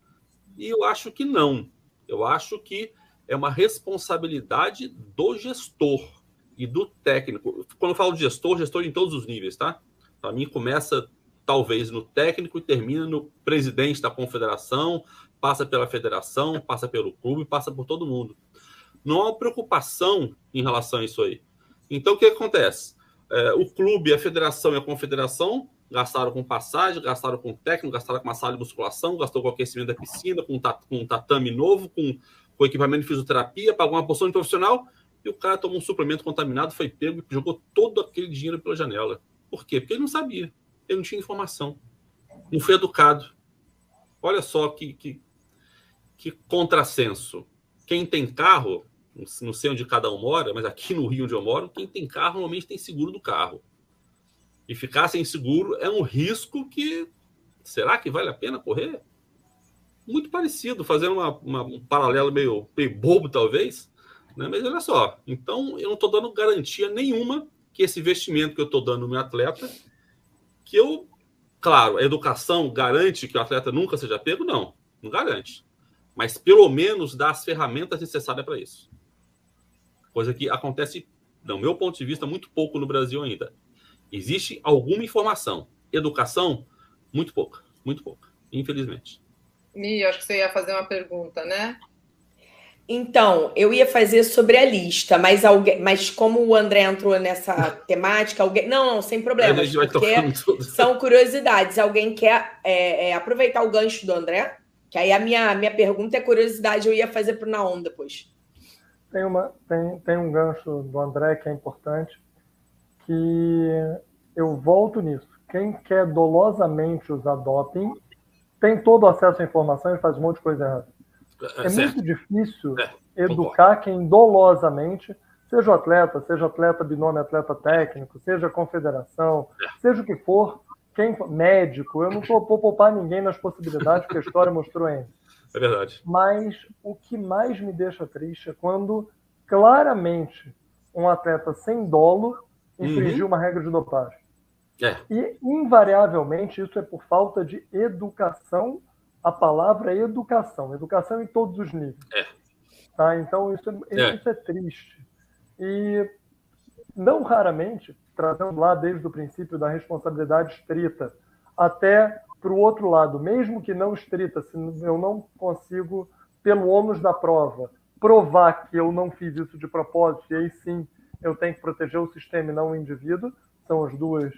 E eu acho que não. Eu acho que é uma responsabilidade do gestor e do técnico. Quando eu falo de gestor em todos os níveis, tá? Para mim, começa, talvez, no técnico e termina no presidente da confederação, passa pela federação, passa pelo clube, passa por todo mundo. Não há uma preocupação em relação a isso aí. Então, o que acontece? O clube, a federação e a confederação gastaram com passagem, gastaram com técnico, gastaram com uma sala de musculação, gastou com o aquecimento da piscina, com um tatame novo, com equipamento de fisioterapia, pagou uma porção de profissional, e o cara tomou um suplemento contaminado, foi pego e jogou todo aquele dinheiro pela janela. Por quê? Porque ele não sabia, ele não tinha informação, não foi educado. Olha só que contrassenso. Quem tem carro não sei onde cada um mora, mas aqui no Rio onde eu moro, quem tem carro normalmente tem seguro do carro. E ficar sem seguro é um risco que... Será que vale a pena correr? Muito parecido, fazendo um paralelo meio bobo, talvez. Né? Mas olha só, então eu não estou dando garantia nenhuma que esse investimento que eu estou dando no meu atleta, que eu... Claro, a educação garante que o atleta nunca seja pego? Não garante. Mas pelo menos dá as ferramentas necessárias para isso. Coisa que acontece, do meu ponto de vista, muito pouco no Brasil ainda. Existe alguma informação. Educação, muito pouca, infelizmente. Mi, acho que você ia fazer uma pergunta, né? Então, eu ia fazer sobre a lista, mas como o André entrou nessa temática, alguém... Não, sem problema, porque são curiosidades. Alguém quer aproveitar o gancho do André? Que aí a minha pergunta é curiosidade, eu ia fazer para o Naum depois. Tem um gancho do André que é importante, que eu volto nisso. Quem quer dolosamente usar doping tem todo o acesso à informação e faz um monte de coisa errada. É muito difícil educar quem dolosamente, seja atleta binômio, atleta técnico, seja confederação, seja o que for, médico. Eu não vou poupar ninguém nas possibilidades, porque a história mostrou ainda. É verdade. Mas o que mais me deixa triste é quando claramente um atleta sem dolo infringiu uma regra de dopagem. E, invariavelmente, isso é por falta de educação. A palavra é educação. Educação em todos os níveis. Tá? Então, isso é triste. E, não raramente, trazendo lá desde o princípio da responsabilidade estrita até para o outro lado, mesmo que não estrita, se eu não consigo, pelo ônus da prova, provar que eu não fiz isso de propósito, e aí sim eu tenho que proteger o sistema e não o indivíduo, são as duas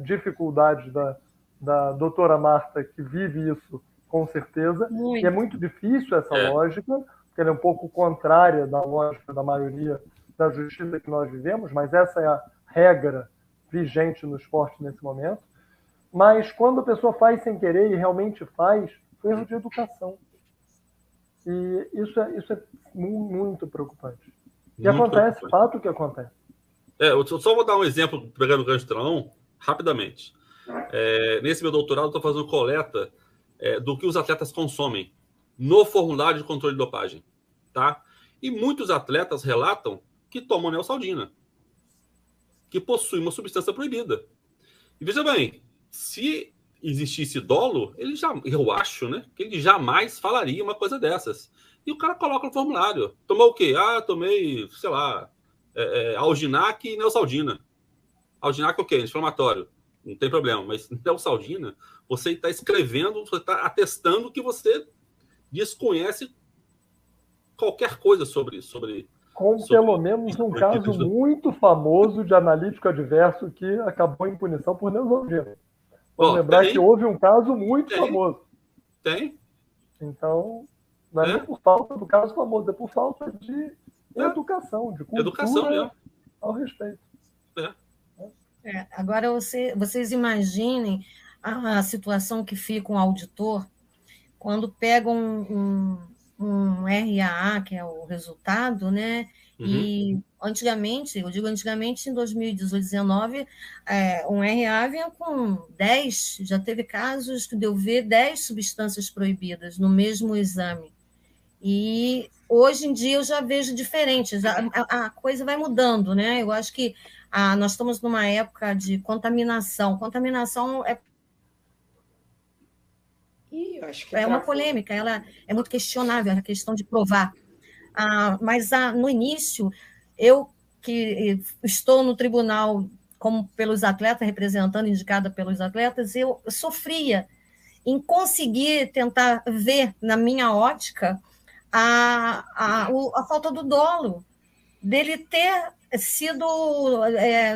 dificuldades da doutora Marta, que vive isso com certeza, e é muito difícil essa lógica, porque ela é um pouco contrária da lógica da maioria da justiça que nós vivemos, mas essa é a regra vigente no esporte nesse momento. Mas quando a pessoa faz sem querer e realmente faz, foi erro de educação. E isso é muito preocupante. E muito acontece, preocupante. Fato que acontece. Eu só vou dar um exemplo, pegando o gancho do Naum, rapidamente. Nesse meu doutorado, eu estou fazendo coleta do que os atletas consomem no formulário de controle de dopagem. Tá? E muitos atletas relatam que tomam neosaldina, que possui uma substância proibida. E veja bem, se existisse dolo, eu acho, né, que ele jamais falaria uma coisa dessas. E o cara coloca no formulário. Tomou o quê? Tomei, sei lá, alginac e neosaldina. Alginac é o quê? Inflamatório. Não tem problema. Mas neosaldina, você está escrevendo, você está atestando que você desconhece qualquer coisa sobre pelo menos um caso muito famoso de analítico adverso que acabou em punição por neosaldina. Vamos lembrar que houve um caso muito famoso. Tem. Então, não é nem por falta do caso famoso, é por falta de educação, de cultura ao respeito. Agora, vocês imaginem a situação que fica um auditor quando pega um RAA, que é o resultado, né? E antigamente, eu digo antigamente, em 2018, 2019, um RA vinha com 10, já teve casos que deu ver 10 substâncias proibidas no mesmo exame. E hoje em dia eu já vejo diferente, a coisa vai mudando, né? Eu acho que nós estamos numa época de contaminação. Contaminação é uma polêmica, ela é muito questionável, a questão de provar. Mas no início, eu que estou no tribunal como pelos atletas, representando, indicada pelos atletas, eu sofria em conseguir tentar ver, na minha ótica, a falta do dolo, dele ter sido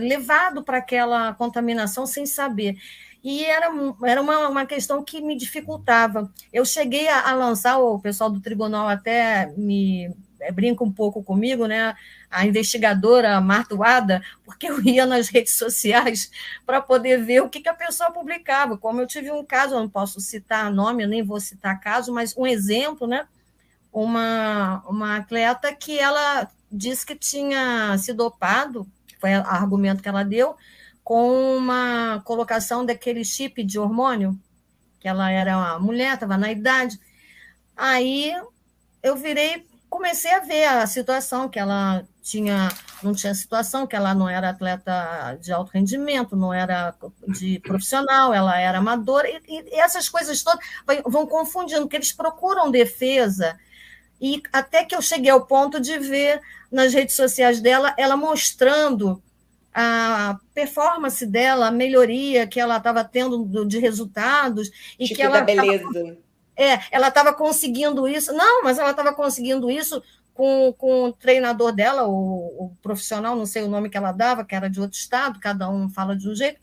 levado para aquela contaminação sem saber. E era uma questão que me dificultava. Eu cheguei a lançar, o pessoal do tribunal até me brinca um pouco comigo, né? A investigadora Marta Wada, porque eu ia nas redes sociais para poder ver o que a pessoa publicava. Como eu tive um caso, eu não posso citar nome, eu nem vou citar caso, mas um exemplo, né? uma atleta que ela disse que tinha se dopado, foi o argumento que ela deu, com uma colocação daquele chip de hormônio, que ela era uma mulher, estava na idade. Aí eu comecei a ver a situação, que ela não tinha situação, que ela não era atleta de alto rendimento, não era de profissional, ela era amadora, e essas coisas todas vão confundindo, porque eles procuram defesa, e até que eu cheguei ao ponto de ver nas redes sociais dela, ela mostrando a performance dela, a melhoria que ela estava tendo de resultados, e tipo que ela... beleza. Ela estava conseguindo isso. Não, mas ela estava conseguindo isso com o treinador dela, o profissional, não sei o nome que ela dava, que era de outro estado, cada um fala de um jeito,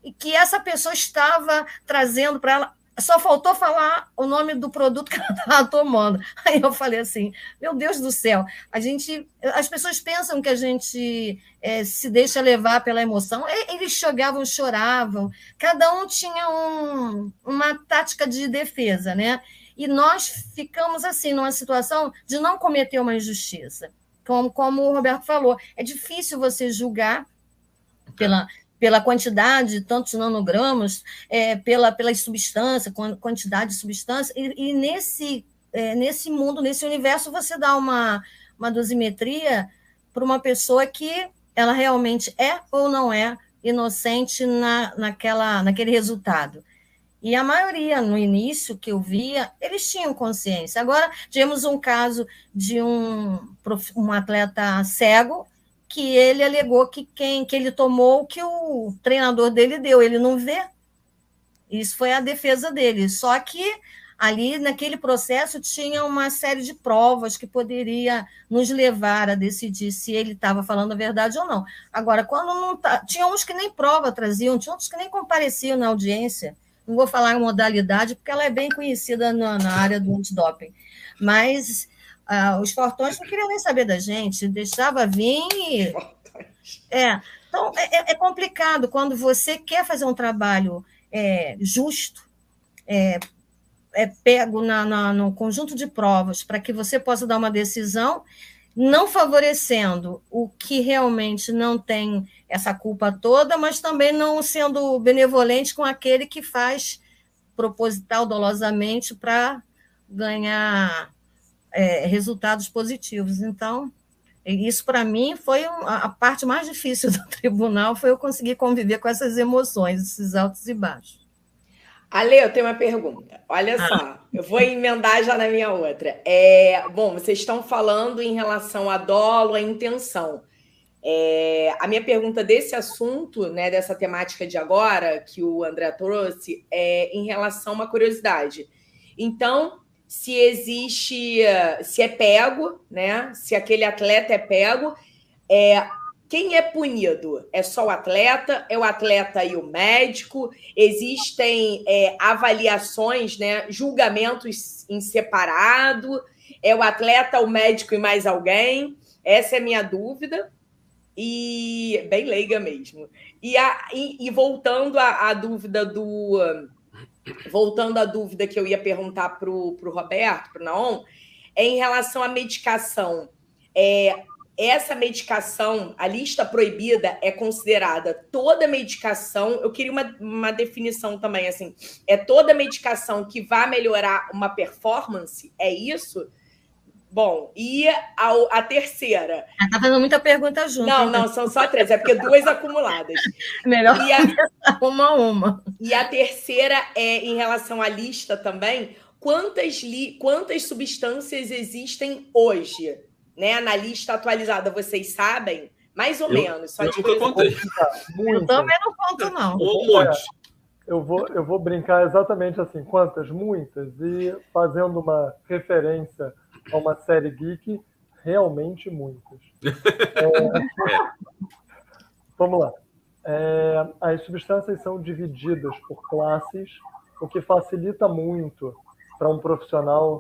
e que essa pessoa estava trazendo para ela. Só faltou falar o nome do produto que ela estava tomando. Aí eu falei assim, meu Deus do céu, as pessoas pensam que a gente se deixa levar pela emoção. Eles choravam, cada um tinha uma tática de defesa, né? E nós ficamos assim, numa situação de não cometer uma injustiça. Como o Roberto falou, é difícil você julgar pela quantidade de tantos nanogramas, pelas substâncias, quantidade de substância, e nesse mundo, nesse universo, você dá uma dosimetria para uma pessoa que ela realmente é ou não é inocente naquele resultado. E a maioria, no início que eu via, eles tinham consciência. Agora, tivemos um caso de um atleta cego, que ele alegou que ele tomou o que o treinador dele deu, ele não vê. Isso foi a defesa dele. Só que ali, naquele processo, tinha uma série de provas que poderia nos levar a decidir se ele estava falando a verdade ou não. Agora, quando não tá, tinha uns que nem prova traziam, tinha outros que nem compareciam na audiência. Não vou falar em modalidade, porque ela é bem conhecida na área do antidoping. Mas os fortões não queriam nem saber da gente, deixava vir e... Então, é complicado quando você quer fazer um trabalho justo, pego no conjunto de provas para que você possa dar uma decisão, não favorecendo o que realmente não tem essa culpa toda, mas também não sendo benevolente com aquele que faz proposital, dolosamente, para ganhar resultados positivos. Então, isso, para mim, foi a parte mais difícil do tribunal, foi eu conseguir conviver com essas emoções, esses altos e baixos. Ale, eu tenho uma pergunta. Olha só, eu vou emendar já na minha outra. Bom, vocês estão falando em relação a dolo, a intenção. A minha pergunta desse assunto, né, dessa temática de agora, que o André trouxe, é em relação a uma curiosidade. Então, se é pego, né, se aquele atleta é pego, quem é punido? É só o atleta? É o atleta e o médico? Existem avaliações, né, julgamentos em separado? É o atleta, o médico e mais alguém? Essa é a minha dúvida. E bem leiga mesmo. E voltando à dúvida voltando à dúvida que eu ia perguntar para o Roberto, para o Naon, em relação à medicação. Essa medicação, a lista proibida, é considerada toda medicação. Eu queria uma definição também, assim, é toda medicação que vai melhorar uma performance? É isso? Bom, e a terceira? Está fazendo muita pergunta junto. Não, são só 3, é porque 2 acumuladas. Melhor uma. E a terceira é em relação à lista também. Quantas substâncias existem hoje, né, na lista atualizada? Vocês sabem? Mais ou menos. Só eu nunca contei. Eu também não conto, não. Um monte. Eu vou brincar exatamente assim. Quantas? Muitas. E fazendo uma referência a uma série geek, realmente muitas. Vamos lá. As substâncias são divididas por classes, o que facilita muito para um profissional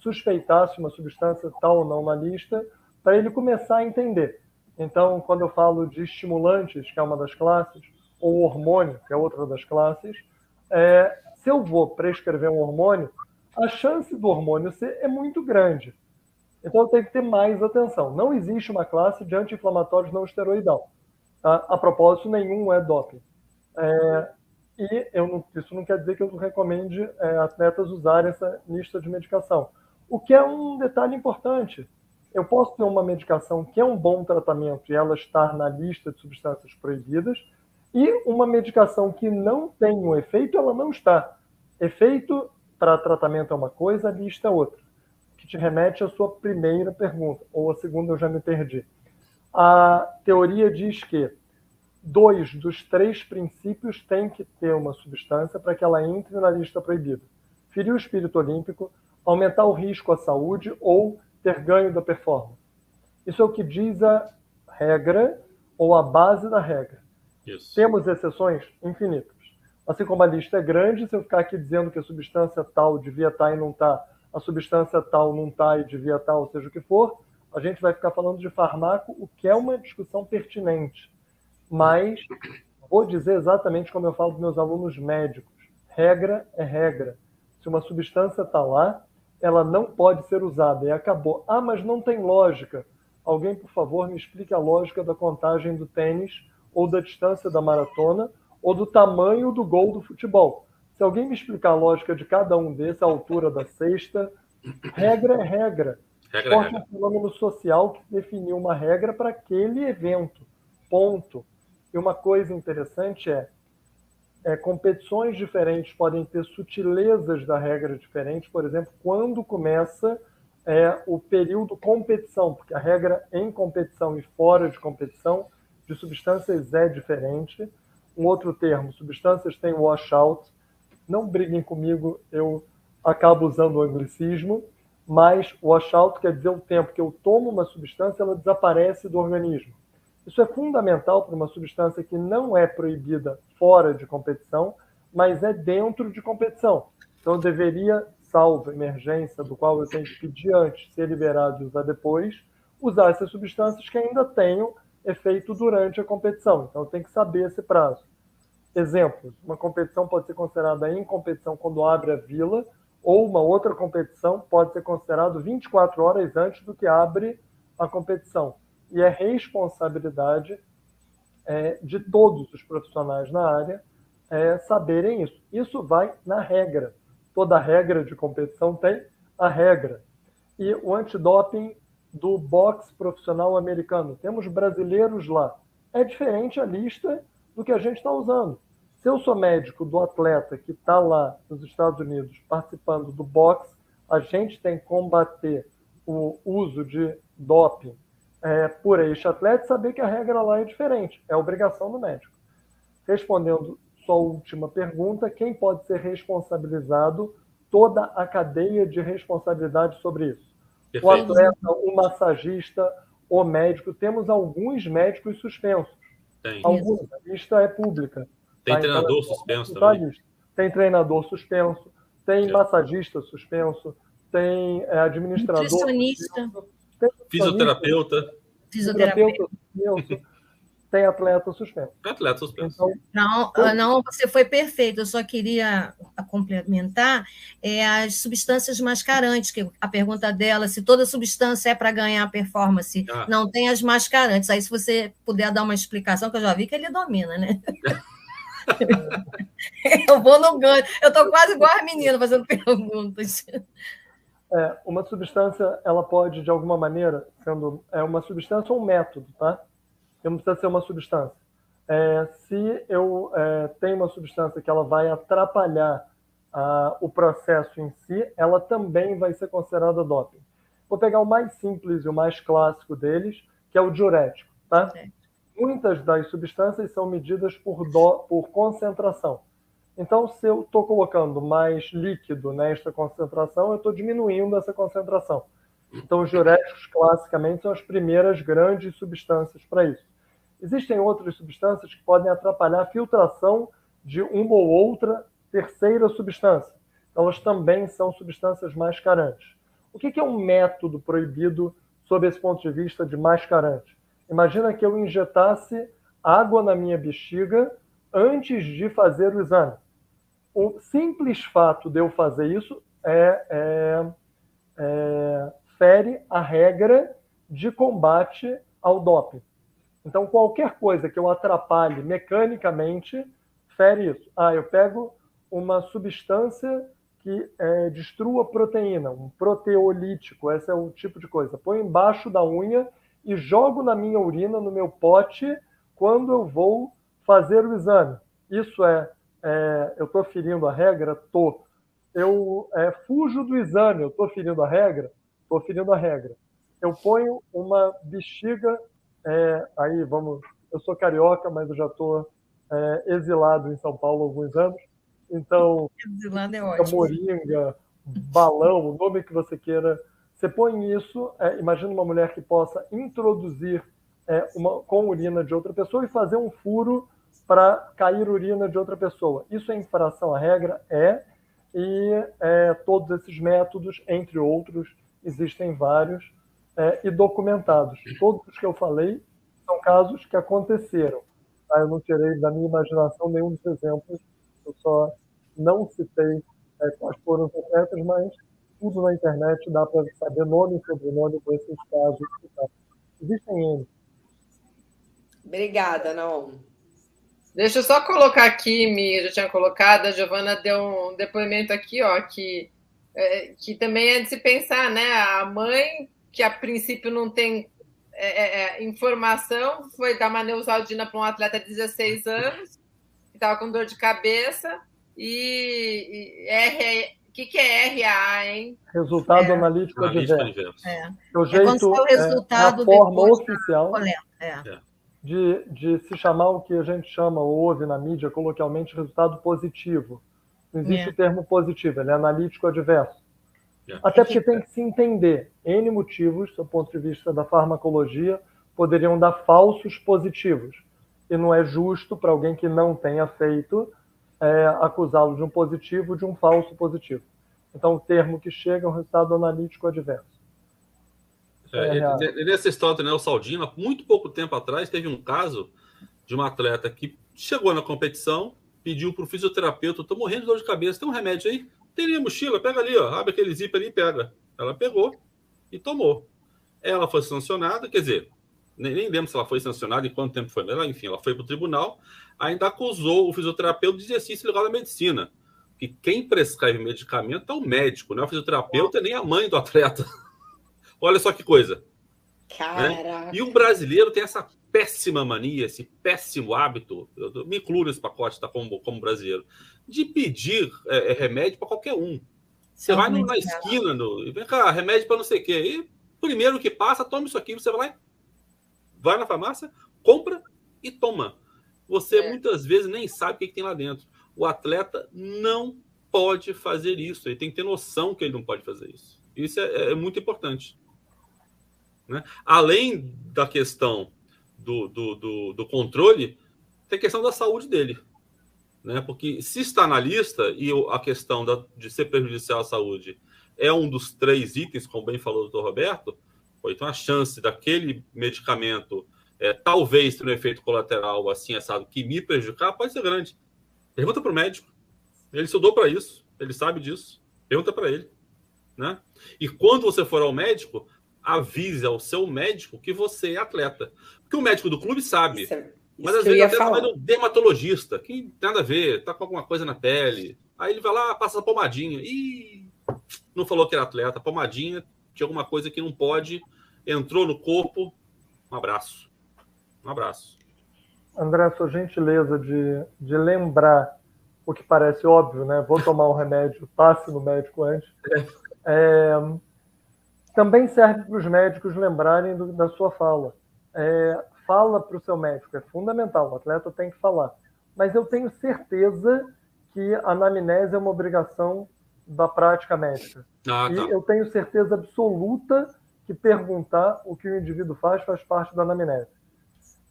suspeitar se uma substância está ou não na lista, para ele começar a entender. Então, quando eu falo de estimulantes, que é uma das classes, ou hormônio, que é outra das classes, se eu vou prescrever um hormônio, a chance do hormônio C é muito grande. Então, tem que ter mais atenção. Não existe uma classe de anti-inflamatórios não esteroidal. Tá? A propósito, nenhum é doping. Isso não quer dizer que eu recomende atletas usarem essa lista de medicação. O que é um detalhe importante. Eu posso ter uma medicação que é um bom tratamento e ela estar na lista de substâncias proibidas, e uma medicação que não tem um efeito, ela não está. Efeito para tratamento é uma coisa, a lista é outra. Que te remete à sua primeira pergunta, ou a segunda eu já me perdi. A teoria diz que 2 dos 3 princípios têm que ter uma substância para que ela entre na lista proibida. Ferir o espírito olímpico, aumentar o risco à saúde ou ter ganho da performance. Isso é o que diz a regra ou a base da regra. Isso. Temos exceções infinitas. Assim como a lista é grande, se eu ficar aqui dizendo que a substância tal devia estar e não está, a substância tal não está e devia estar, ou seja o que for, a gente vai ficar falando de farmaco, o que é uma discussão pertinente. Mas vou dizer exatamente como eu falo para meus alunos médicos. Regra é regra. Se uma substância está lá, ela não pode ser usada. E acabou. Ah, mas não tem lógica. Alguém, por favor, me explique a lógica da contagem do tênis, ou da distância da maratona, ou do tamanho do gol do futebol. Se alguém me explicar a lógica de cada um desses, a altura da cesta, regra é regra. Esporte é um fenômeno social que definiu uma regra para aquele evento. Ponto. E uma coisa interessante competições diferentes podem ter sutilezas da regra diferentes. Por exemplo, quando começa o período competição, porque a regra em competição e fora de competição de substâncias é diferente. Um outro termo, substâncias têm washout. Não briguem comigo, eu acabo usando o anglicismo, mas washout quer dizer o tempo que eu tomo uma substância, ela desaparece do organismo. Isso é fundamental para uma substância que não é proibida fora de competição, mas é dentro de competição. Então, eu deveria, salvo emergência, do qual eu tenho que pedir antes, ser liberado e usar depois, usar essas substâncias que ainda tenham efeito durante a competição. Então, eu tenho que saber esse prazo. Exemplos, uma competição pode ser considerada em competição quando abre a vila, ou uma outra competição pode ser considerada 24 horas antes do que abre a competição. E é responsabilidade de todos os profissionais na área saberem isso. Isso vai na regra. Toda regra de competição tem a regra. E o antidoping do boxe profissional americano. Temos brasileiros lá. É diferente a lista do que a gente está usando. Se eu sou médico do atleta que está lá nos Estados Unidos participando do boxe, a gente tem que combater o uso de doping por ex-atleta e saber que a regra lá é diferente. É obrigação do médico. Respondendo sua última pergunta, quem pode ser responsabilizado? Toda a cadeia de responsabilidade sobre isso. Perfeito. O atleta, o massagista, o médico. Temos alguns médicos suspensos. Alguns, a lista é pública. Tem treinador suspenso também. Tem treinador suspenso, tem massagista suspenso, tem administrador suspenso, tem fisioterapeuta suspenso, tem atleta suspenso. Atleta suspenso. Então, não, você foi perfeito. Eu só queria complementar as substâncias mascarantes, que a pergunta dela, se toda substância é para ganhar performance, não tem as mascarantes. Aí, se você puder dar uma explicação, que eu já vi que ele domina, né? Eu vou no ganho. Eu estou quase igual a menina fazendo perguntas. Uma substância, ela pode, de alguma maneira, sendo uma substância ou um método, tá? Não precisa ser uma substância. Se eu tenho uma substância que ela vai atrapalhar o processo em si, ela também vai ser considerada doping. Vou pegar o mais simples e o mais clássico deles, que é o diurético, tá? Muitas das substâncias são medidas por concentração. Então, se eu estou colocando mais líquido nesta concentração, eu estou diminuindo essa concentração. Então, os diuréticos, classicamente, são as primeiras grandes substâncias para isso. Existem outras substâncias que podem atrapalhar a filtração de uma ou outra terceira substância. Elas também são substâncias mascarantes. O que é um método proibido sob esse ponto de vista de mascarante? Imagina que eu injetasse água na minha bexiga antes de fazer o exame. O simples fato de eu fazer isso fere a regra de combate ao doping. Então, qualquer coisa que eu atrapalhe mecanicamente, fere isso. Eu pego uma substância que destrua proteína, um proteolítico, esse é o tipo de coisa. Põe embaixo da unha e jogo na minha urina, no meu pote, quando eu vou fazer o exame. Isso eu estou ferindo a regra? Estou. Eu fujo do exame, eu estou ferindo a regra? Estou ferindo a regra. Eu ponho uma bexiga, eu sou carioca, mas eu já estou exilado em São Paulo há alguns anos, então, exilado é ótimo. Moringa, balão, o nome que você queira, você põe isso, imagina uma mulher que possa introduzir com urina de outra pessoa e fazer um furo para cair urina de outra pessoa. Isso é infração à regra? E todos esses métodos, entre outros, existem vários e documentados. Todos os que eu falei são casos que aconteceram. Eu não tirei da minha imaginação nenhum dos exemplos, eu só não citei quais foram os atletas, mas tudo na internet dá para saber nome e sobrenome desses casos. Existem N. Obrigada, Naomi. Deixa eu só colocar aqui, Mi, já tinha colocado, a Giovana deu um depoimento aqui, que também é de se pensar, né? A mãe, que a princípio não tem informação, foi dar uma Neosaldina para um atleta de 16 anos, que estava com dor de cabeça, o que é RAA, hein? Resultado analítico adverso. O jeito, o resultado a forma oficial É. de se chamar o que a gente chama, ou ouve na mídia, coloquialmente, resultado positivo. Não existe o termo positivo, ele é analítico adverso. Até porque tem que se entender. N motivos, do ponto de vista da farmacologia, poderiam dar falsos positivos. E não é justo para alguém que não tenha feito acusá-lo de um positivo de um falso positivo. Então, o termo que chega é um resultado analítico adverso. Nessa história, né, o Saldino, há muito pouco tempo atrás, teve um caso de uma atleta que chegou na competição, pediu para o fisioterapeuta: estou morrendo de dor de cabeça, tem um remédio aí? Teria mochila, pega ali, abre aquele zíper ali e pega. Ela pegou e tomou. Ela foi sancionada, quer dizer, nem lembro se ela foi sancionada, em quanto tempo foi, mas enfim, ela foi para o tribunal, ainda acusou o fisioterapeuta de exercício ilegal da medicina. Que quem prescreve medicamento é o médico, não é o fisioterapeuta, nem a mãe do atleta. Olha só que coisa. Né? E o brasileiro tem essa péssima mania, esse péssimo hábito, eu me incluo nesse pacote, tá, como brasileiro, de pedir remédio para qualquer um. Você vai na esquina, vem cá, remédio para não sei o quê. E primeiro que passa, toma isso aqui. Você vai na farmácia, compra e toma. Você muitas vezes nem sabe o que tem lá dentro. O atleta não pode fazer isso. Ele tem que ter noção que ele não pode fazer isso. Isso é muito importante. Né? Além da questão do controle, tem a questão da saúde dele. Né? Porque se está na lista e a questão de ser prejudicial à saúde é um dos 3 itens, como bem falou o doutor Roberto, então a chance daquele medicamento talvez ter um efeito colateral assim assado que me prejudicar pode ser grande. Pergunta para o médico. Ele estudou para isso, ele sabe disso. Pergunta para ele. Né? E quando você for ao médico, avise ao seu médico que você é atleta. Porque o médico do clube sabe. Mas às vezes até vai no dermatologista, que tem nada a ver, tá com alguma coisa na pele. Aí ele vai lá, passa a pomadinha. Ih, não falou que era atleta. Pomadinha, tinha alguma coisa que não pode. Entrou no corpo. Um abraço. Um abraço. André, sua gentileza de lembrar o que parece óbvio, né? Vou tomar um remédio, passe no médico antes. Também serve para os médicos lembrarem da sua fala. Fala para o seu médico, é fundamental, o atleta tem que falar. Mas eu tenho certeza que a anamnese é uma obrigação da prática médica. E eu tenho certeza absoluta que perguntar o que o indivíduo faz parte da anamnese.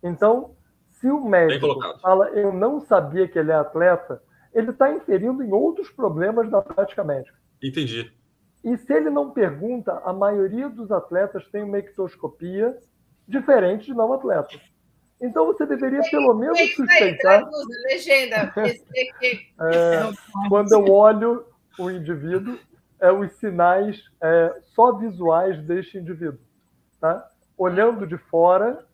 Então, se o médico fala, eu não sabia que ele é atleta, ele está inferindo em outros problemas da prática médica. Entendi. E se ele não pergunta, a maioria dos atletas tem uma ictoscopia diferente de não atletas. Então você deveria pelo menos suspeitar. Legenda. Quando eu olho o indivíduo, os sinais só visuais deste indivíduo. Tá? Olhando de fora,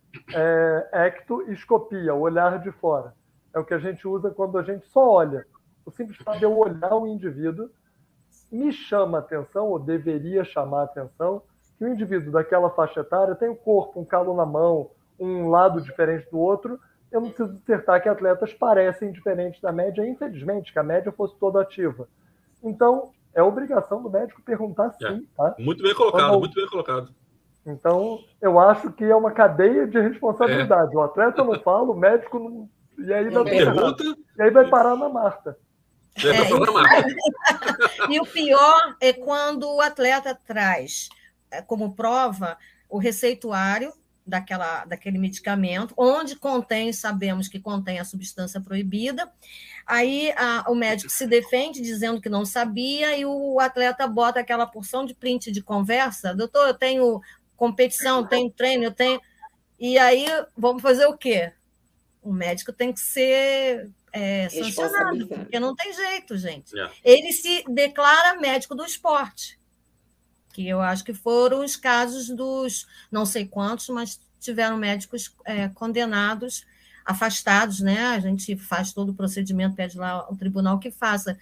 ectoescopia, olhar de fora. É o que a gente usa quando a gente só olha. O simples fato de eu olhar o indivíduo me chama a atenção, ou deveria chamar a atenção, que o indivíduo daquela faixa etária tem um corpo, um calo na mão, um lado diferente do outro. Eu não preciso dissertar que atletas parecem diferentes da média, infelizmente, que a média fosse toda ativa. Então, é obrigação do médico perguntar sim. Tá? Muito bem colocado, muito bem colocado. Então, eu acho que é uma cadeia de responsabilidade. O atleta não fala, o médico não... E aí, e aí vai parar na Marta. E o pior é quando o atleta traz como prova o receituário daquele medicamento, onde sabemos que contém a substância proibida. Aí o médico se defende dizendo que não sabia e o atleta bota aquela porção de print de conversa. Doutor, eu tenho competição, eu tenho treino, eu tenho... E aí, vamos fazer o quê? O médico tem que ser sancionado, porque não tem jeito, gente. Ele se declara médico do esporte, que eu acho que foram os casos dos, não sei quantos, mas tiveram médicos condenados, afastados, né? A gente faz todo o procedimento, pede lá ao tribunal que faça,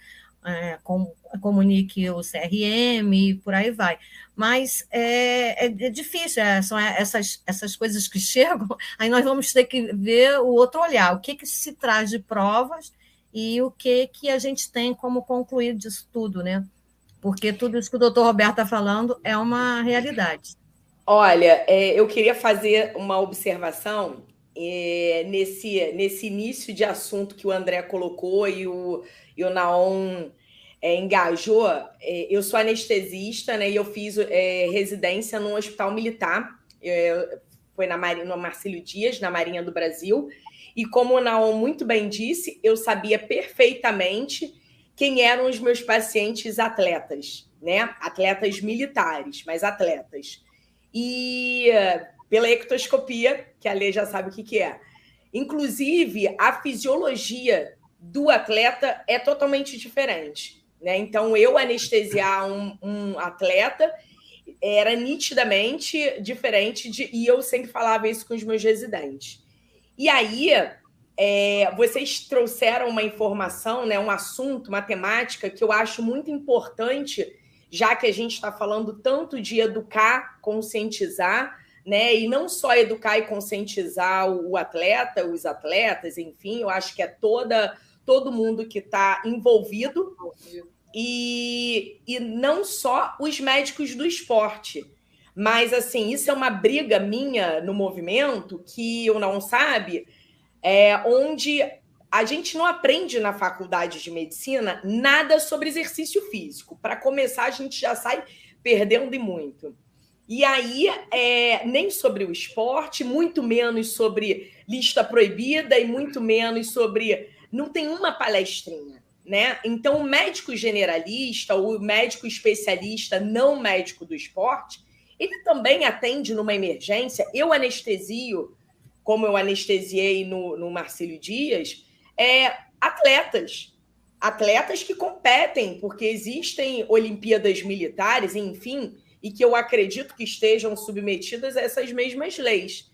comunique o CRM e por aí vai. Mas é difícil, são essas coisas que chegam, aí nós vamos ter que ver o outro olhar, o que se traz de provas e o que a gente tem como concluir disso tudo, né? Porque tudo isso que o doutor Roberto está falando é uma realidade. Olha, eu queria fazer uma observação nesse início de assunto que o André colocou e o Naon engajou. Eu sou anestesista, né, e eu fiz residência num hospital militar, foi no Marcílio Dias, na Marinha do Brasil, e como o Naon muito bem disse, eu sabia perfeitamente quem eram os meus pacientes atletas, né? Atletas militares, mas atletas. E pela ectoscopia, que a Lê já sabe o que é. Inclusive, a fisiologia do atleta é totalmente diferente, né? Então, eu anestesiar um atleta era nitidamente diferente e eu sempre falava isso com os meus residentes. E aí, vocês trouxeram uma informação, né, um assunto, uma temática que eu acho muito importante, já que a gente está falando tanto de educar, conscientizar, né, e não só educar e conscientizar o atleta, os atletas, enfim, eu acho que é todo mundo que está envolvido, e não só os médicos do esporte. Mas, assim, isso é uma briga minha no movimento que eu não sabe, onde a gente não aprende na faculdade de medicina nada sobre exercício físico. Para começar, a gente já sai perdendo e muito. E aí, nem sobre o esporte, muito menos sobre lista proibida e muito menos sobre... Não tem uma palestrinha, né? Então, o médico generalista, o médico especialista, não médico do esporte, ele também atende numa emergência. Eu anestesio, como eu anestesiei no Marcílio Dias, atletas que competem, porque existem Olimpíadas militares, enfim, e que eu acredito que estejam submetidas a essas mesmas leis.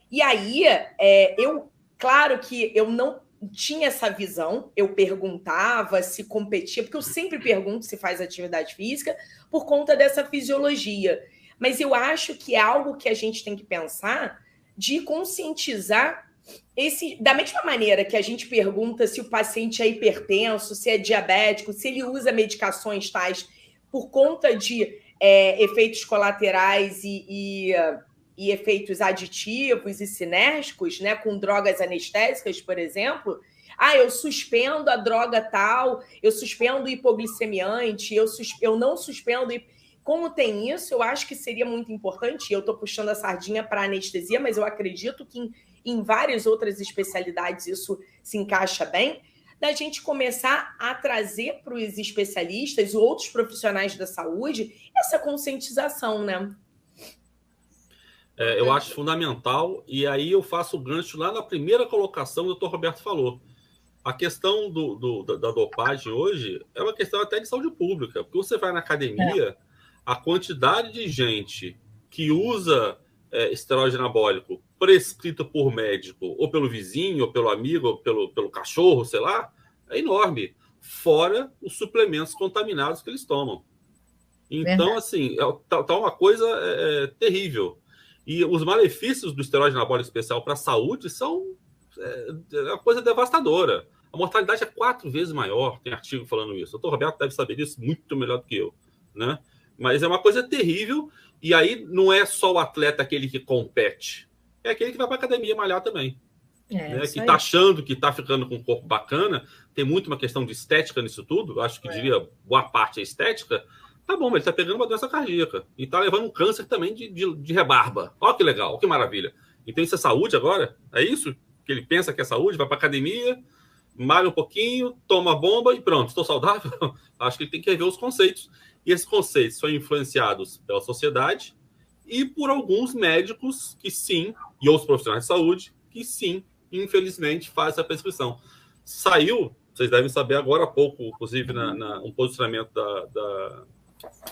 E aí, claro que eu não tinha essa visão, eu perguntava se competia, porque eu sempre pergunto se faz atividade física por conta dessa fisiologia. Mas eu acho que é algo que a gente tem que pensar de conscientizar da mesma maneira que a gente pergunta se o paciente é hipertenso, se é diabético, se ele usa medicações tais por conta de efeitos colaterais e efeitos aditivos e sinérgicos, né, com drogas anestésicas, por exemplo. Eu suspendo a droga tal, eu suspendo o hipoglicemiante, eu não suspendo... Como tem isso, eu acho que seria muito importante, eu estou puxando a sardinha para anestesia, mas eu acredito que em várias outras especialidades isso se encaixa bem, da gente começar a trazer para os especialistas e outros profissionais da saúde essa conscientização, né? Eu acho fundamental, e aí eu faço o gancho lá na primeira colocação que o doutor Roberto falou. A questão da dopagem hoje é uma questão até de saúde pública, porque você vai na academia, a quantidade de gente que usa esteroide anabólico prescrito por médico, ou pelo vizinho, ou pelo amigo, ou pelo cachorro, sei lá, é enorme. Fora os suplementos contaminados que eles tomam. Então, assim, tá uma coisa terrível. E os malefícios do esteroide anabólico especial para a saúde são uma coisa devastadora. A mortalidade é 4 vezes maior, tem artigo falando isso. O doutor Roberto deve saber disso muito melhor do que eu, né? Mas é uma coisa terrível, e aí não é só o atleta aquele que compete, é aquele que vai para a academia malhar também. Né? Que está achando que está ficando com um corpo bacana, tem muito uma questão de estética nisso tudo, acho que diria boa parte é estética. Tá bom, mas ele está pegando uma doença cardíaca e está levando um câncer também de rebarba. Olha que legal, olha que maravilha. Então isso é saúde agora? É isso? Que ele pensa que é saúde, vai para a academia, malha um pouquinho, toma a bomba e pronto, estou saudável? Acho que ele tem que rever os conceitos. E esses conceitos são influenciados pela sociedade e por alguns médicos que sim, e outros profissionais de saúde, que sim, infelizmente, fazem a prescrição. Saiu, vocês devem saber agora há pouco, inclusive, um posicionamento da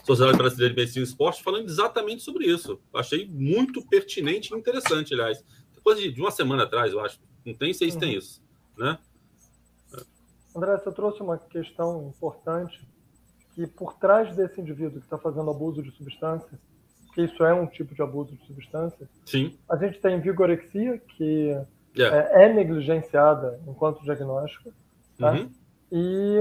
Sociedade Brasileira de Medicina e Esporte, falando exatamente sobre isso. Achei muito pertinente e interessante, aliás. Coisa de uma semana atrás, eu acho. Não tem, sei se tem isso, né? André, você trouxe uma questão importante, que por trás desse indivíduo que está fazendo abuso de substância, que isso é um tipo de abuso de substância, sim, a gente tem vigorexia, que é negligenciada enquanto diagnóstico, tá? E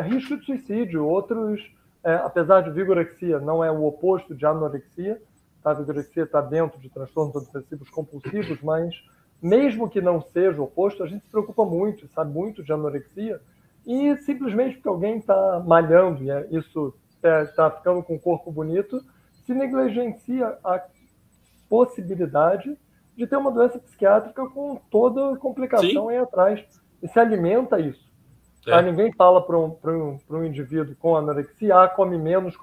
risco de suicídio. Outros, apesar de vigorexia, não é o oposto de anorexia, tá? A vigorexia está dentro de transtornos obsessivos compulsivos, mas mesmo que não seja o oposto, a gente se preocupa muito, sabe muito de anorexia, e simplesmente porque alguém está malhando e isso está ficando com um corpo bonito, se negligencia a possibilidade de ter uma doença psiquiátrica com toda complicação aí atrás. E se alimenta isso. Tá? Ninguém fala para um indivíduo com anorexia, come menos,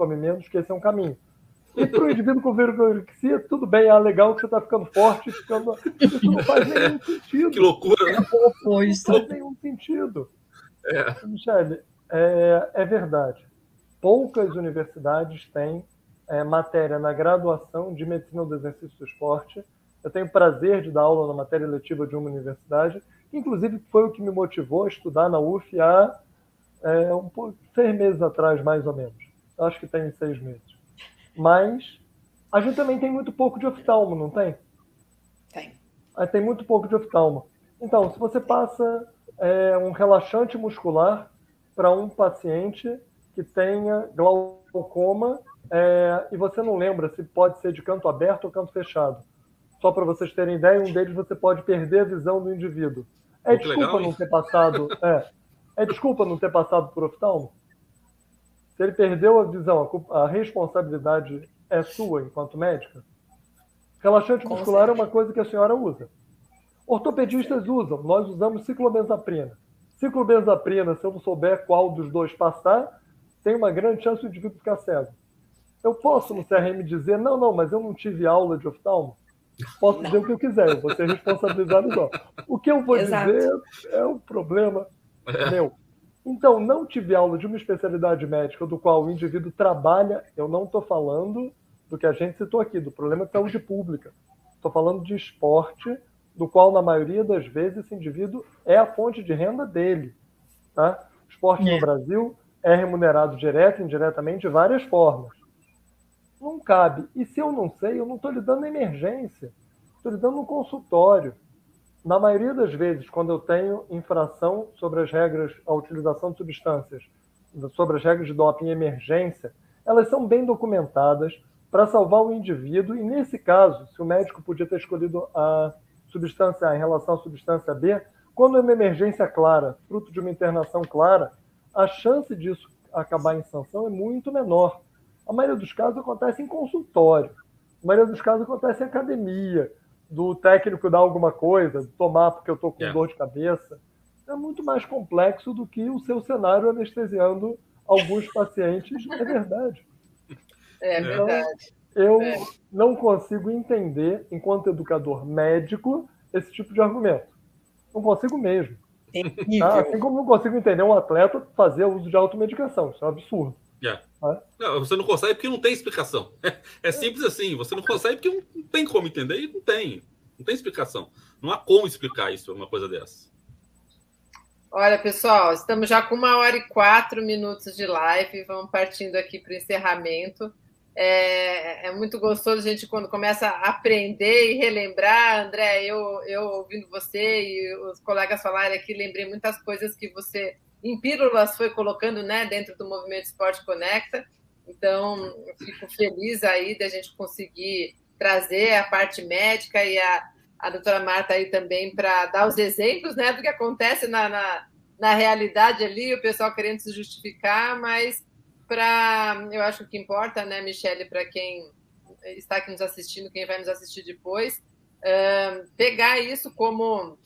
que esse é um caminho. E para o indivíduo com vigorexia, tudo bem, legal que você está ficando forte, ficando... Isso não faz nenhum sentido. Que loucura, né? Não faz nenhum sentido. Michele, é verdade. Poucas universidades têm matéria na graduação de medicina do exercício do esporte. Eu tenho o prazer de dar aula na matéria letiva de uma universidade, que inclusive foi o que me motivou a estudar na UF há 6 meses atrás, mais ou menos. Acho que tem 6 meses. Mas a gente também tem muito pouco de oftalmo, não tem? Tem. Tem muito pouco de oftalmo. Então, se você passa um relaxante muscular para um paciente que tenha glaucoma e você não lembra se pode ser de canto aberto ou canto fechado. Só para vocês terem ideia, um deles você pode perder a visão do indivíduo. Desculpa não ter passado. Desculpa não ter passado por oftalmo? Se ele perdeu a visão, a responsabilidade é sua enquanto médica? Relaxante muscular é uma coisa que a senhora usa. Ortopedistas usam, nós usamos ciclobenzaprina. Ciclobenzaprina, se eu não souber qual dos dois passar, tem uma grande chance do indivíduo ficar cego. Eu posso no CRM dizer, não, mas eu não tive aula de oftalmo? Posso dizer o que eu quiser, eu vou ser responsabilizado igual. O que eu vou dizer é um problema meu. Então, não tive aula de uma especialidade médica do qual o indivíduo trabalha, eu não estou falando do que a gente citou aqui, do problema de saúde pública. Estou falando de esporte, do qual, na maioria das vezes, esse indivíduo é a fonte de renda dele. Tá? O esporte no Brasil é remunerado direto e indiretamente de várias formas. Não cabe. E se eu não sei, eu não estou lidando na emergência. Estou lidando no consultório. Na maioria das vezes, quando eu tenho infração sobre as regras, a utilização de substâncias, sobre as regras de doping em emergência, elas são bem documentadas para salvar o indivíduo. E nesse caso, se o médico podia ter escolhido a substância A em relação à substância B, quando é uma emergência clara, fruto de uma internação clara, a chance disso acabar em sanção é muito menor. A maioria dos casos acontece em consultório. A maioria dos casos acontece em academia, do técnico dar alguma coisa, tomar porque eu estou com dor de cabeça. É muito mais complexo do que o seu cenário anestesiando alguns pacientes. É verdade. Então, verdade. Eu não consigo entender, enquanto educador médico, esse tipo de argumento. Não consigo mesmo. Tá? Assim como não consigo entender um atleta fazer uso de automedicação. Isso é um absurdo. Não, você não consegue porque não tem explicação. É simples assim. Você não consegue porque não tem como entender e não tem explicação. Não há como explicar isso, uma coisa dessa. Olha, pessoal, estamos já com 1h04 de live. Vamos partindo aqui para o encerramento. É muito gostoso a gente, quando começa a aprender e relembrar. André, eu ouvindo você e os colegas falarem aqui, lembrei muitas coisas que você, em pílulas, foi colocando, né, dentro do Movimento Esporte Conecta. Então, eu fico feliz aí de a gente conseguir trazer a parte médica e a doutora Marta aí também para dar os exemplos, né, do que acontece na realidade ali, o pessoal querendo se justificar, mas eu acho que o que importa, né, Michele, para quem está aqui nos assistindo, quem vai nos assistir depois, pegar isso como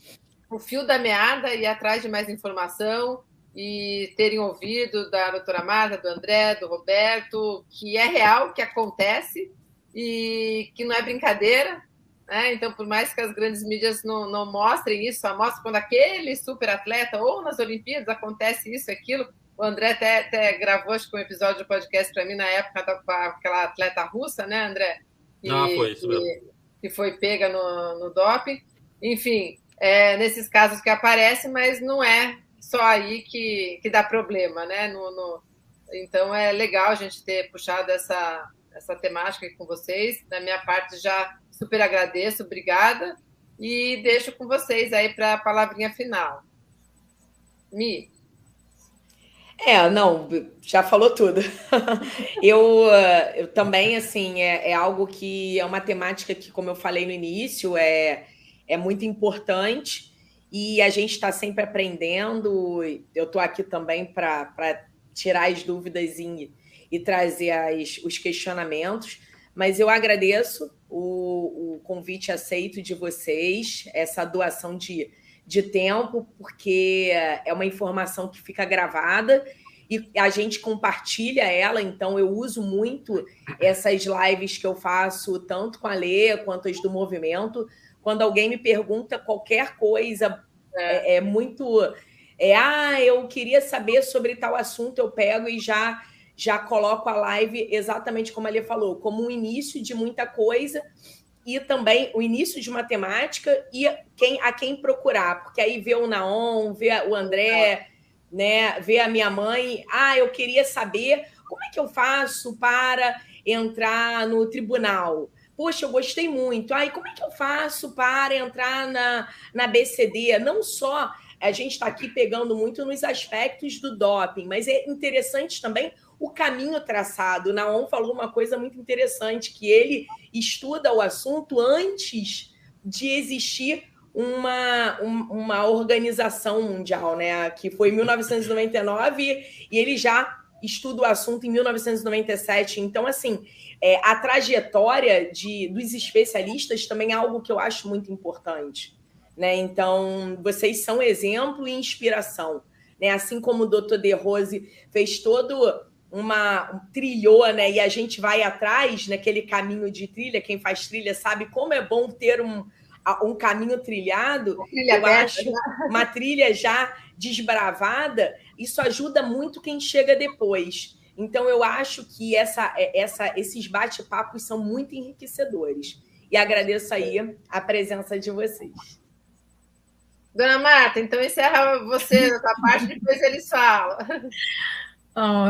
o fio da meada e ir atrás de mais informação e terem ouvido da doutora Marta, do André, do Roberto, que é real, que acontece e que não é brincadeira, né? Então, por mais que as grandes mídias não mostrem isso, só mostram quando aquele super atleta ou nas Olimpíadas acontece isso, aquilo. O André até gravou, acho que um episódio do podcast para mim na época com aquela atleta russa, né, André? Foi isso mesmo. Que foi pega no doping. Enfim, nesses casos que aparecem, mas não é só aí que dá problema, né? Então, é legal a gente ter puxado essa temática aqui com vocês. Da minha parte, já super agradeço, obrigada. E deixo com vocês aí para a palavrinha final. Mi. Não, já falou tudo. Eu também, assim, é algo que é uma temática que, como eu falei no início, é muito importante e a gente está sempre aprendendo. Eu estou aqui também para tirar as dúvidas e trazer os questionamentos, mas eu agradeço o convite aceito de vocês, essa doação de tempo, porque é uma informação que fica gravada e a gente compartilha ela, então eu uso muito essas lives que eu faço, tanto com a Lê quanto as do movimento. Quando alguém me pergunta qualquer coisa, é muito... eu queria saber sobre tal assunto, eu pego e já coloco a live exatamente como a Lê falou, como um início de muita coisa, e também o início de matemática e a quem procurar, porque aí vê o Naon, vê o André, né, vê a minha mãe. Eu queria saber como é que eu faço para entrar no tribunal. Poxa, eu gostei muito. Como é que eu faço para entrar na BCD? Não só a gente está aqui pegando muito nos aspectos do doping, mas é interessante também o caminho traçado. O Naon falou uma coisa muito interessante, que ele estuda o assunto antes de existir uma organização mundial, né? Que foi em 1999 e ele já estuda o assunto em 1997. Então, assim, a trajetória dos especialistas também é algo que eu acho muito importante, né? Então, vocês são exemplo e inspiração, né? Assim como o Dr. De Rose fez todo trilhou, né? E a gente vai atrás naquele caminho de trilha. Quem faz trilha sabe como é bom ter um caminho trilhado. Eu acho uma trilha já desbravada, isso ajuda muito quem chega depois. Então, eu acho que esses bate-papos são muito enriquecedores. E agradeço aí a presença de vocês. Dona Marta, então encerra você da sua parte, depois eles falam.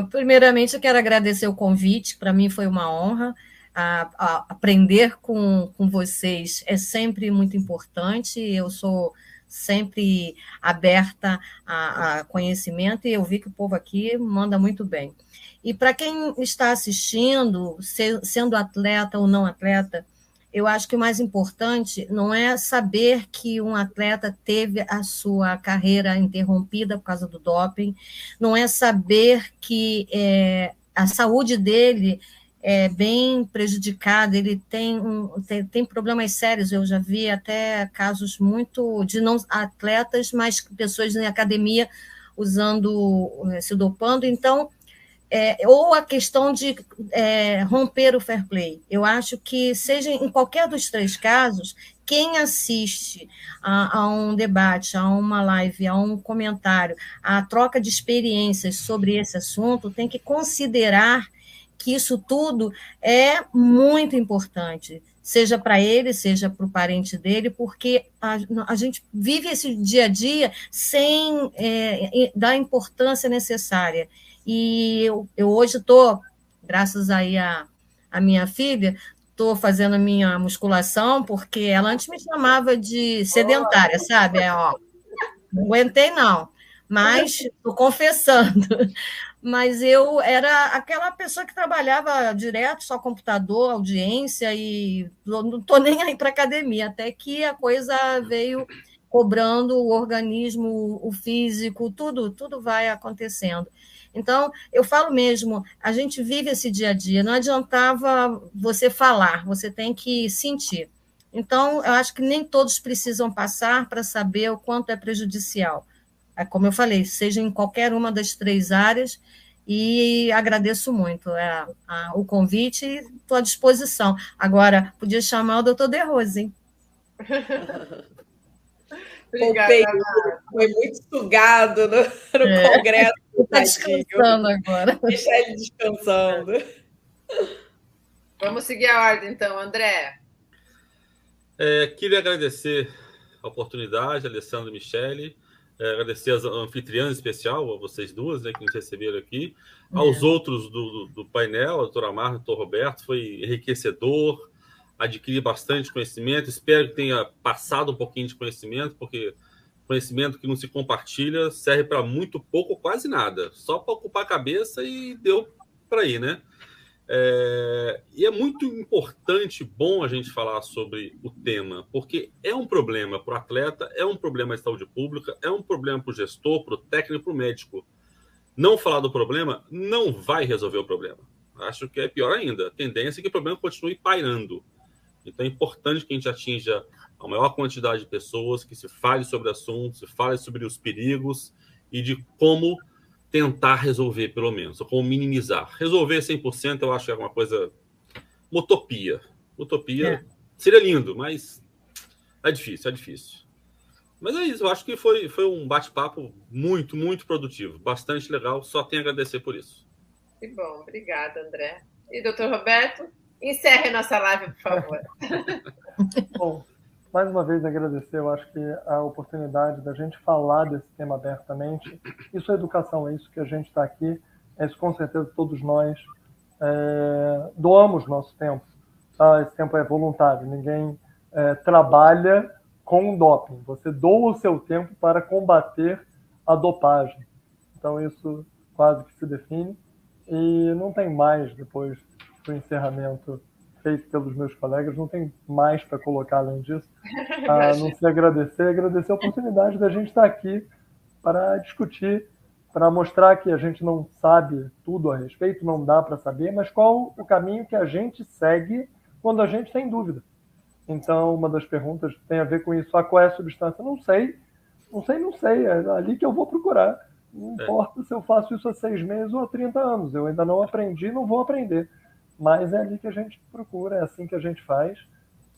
Primeiramente, eu quero agradecer o convite, para mim foi uma honra. Aprender com vocês é sempre muito importante, eu sou sempre aberta a conhecimento e eu vi que o povo aqui manda muito bem. E para quem está assistindo, sendo atleta ou não atleta, eu acho que o mais importante não é saber que um atleta teve a sua carreira interrompida por causa do doping, não é saber que a saúde dele é bem prejudicada, ele tem problemas sérios, eu já vi até casos muito de não atletas, mas pessoas em academia se dopando, então... ou a questão de romper o fair play. Eu acho que, seja em qualquer dos três casos, quem assiste a um debate, a uma live, a um comentário, a troca de experiências sobre esse assunto, tem que considerar que isso tudo é muito importante, seja para ele, seja para o parente dele, porque a gente vive esse dia a dia sem dar a importância necessária. E eu hoje estou, graças aí à minha filha, estou fazendo a minha musculação, porque ela antes me chamava de sedentária, sabe? Não aguentei, não, mas estou confessando. Mas eu era aquela pessoa que trabalhava direto, só computador, audiência, e não estou nem aí para academia, até que a coisa veio cobrando o organismo, o físico, tudo vai acontecendo. Então, eu falo mesmo, a gente vive esse dia a dia, não adiantava você falar, você tem que sentir. Então, eu acho que nem todos precisam passar para saber o quanto é prejudicial. Como eu falei, seja em qualquer uma das 3 áreas, e agradeço muito o convite e estou à disposição. Agora, podia chamar o doutor De Rose, hein? Pompei, foi muito sugado no Congresso. Está descansando agora. Deixar ele descansando. Vamos seguir a ordem, então, André. Queria agradecer a oportunidade, Alessandra e Michele, agradecer às anfitriãs em especial, a vocês duas, né, que nos receberam aqui, aos outros do painel, a doutora Marta, o doutor Roberto, foi enriquecedor, adquiri bastante conhecimento, espero que tenha passado um pouquinho de conhecimento, porque conhecimento que não se compartilha serve para muito pouco ou quase nada, só para ocupar a cabeça e deu para ir, né? E é muito importante, bom a gente falar sobre o tema, porque é um problema para o atleta, é um problema de saúde pública, é um problema para o gestor, para o técnico, para o médico. Não falar do problema não vai resolver o problema. Acho que é pior ainda. A tendência é que o problema continue pairando. Então é importante que a gente atinja a maior quantidade de pessoas, que se fale sobre o assunto, se fale sobre os perigos e de como tentar resolver, pelo menos, ou como minimizar. Resolver 100% eu acho que é uma coisa... uma utopia. Utopia seria lindo, mas é difícil, é difícil. Mas é isso, eu acho que foi um bate-papo muito, muito produtivo. Bastante legal, só tenho a agradecer por isso. Que bom, obrigada, André. E, doutor Roberto, encerre nossa live, por favor. Bom, mais uma vez agradecer, eu acho que a oportunidade da gente falar desse tema abertamente. Isso é educação, é isso que a gente está aqui, é isso com certeza todos nós doamos nosso tempo. Tá? Esse tempo é voluntário, ninguém trabalha com o doping. Você doa o seu tempo para combater a dopagem. Então isso quase que se define. E não tem mais, depois do encerramento feito pelos meus colegas, não tem mais para colocar além disso. A não se agradecer a oportunidade da gente estar aqui para discutir, para mostrar que a gente não sabe tudo a respeito, não dá para saber, mas qual o caminho que a gente segue quando a gente tem dúvida. Então, uma das perguntas tem a ver com isso. Qual é a substância? Não sei. É ali que eu vou procurar. Não importa se eu faço isso há 6 meses ou há 30 anos. Eu ainda não aprendi, não vou aprender. Mas é ali que a gente procura, é assim que a gente faz.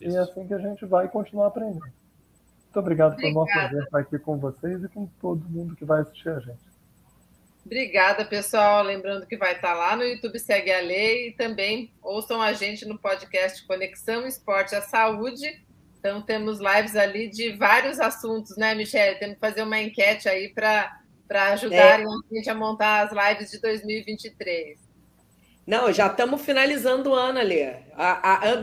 Isso. E é assim que a gente vai continuar aprendendo. Muito obrigado pelo nosso prazer estar aqui com vocês e com todo mundo que vai assistir a gente. Obrigada, pessoal. Lembrando que vai estar lá no YouTube Segue a Lei e também ouçam a gente no podcast Conexão Esporte à Saúde. Então, temos lives ali de vários assuntos, né, Michele? Temos que fazer uma enquete aí para ajudar a gente a montar as lives de 2023. Não, já estamos finalizando o ano ali.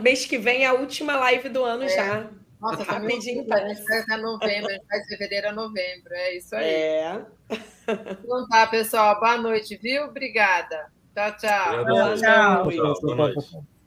Mês que vem é a última live do ano já. Nossa, rapidinho. A gente vai até novembro, a gente vai de fevereiro a novembro. É isso aí. Então tá, pessoal. Boa noite, viu? Obrigada. Tchau, tchau. Obrigado. Tchau. Boa noite.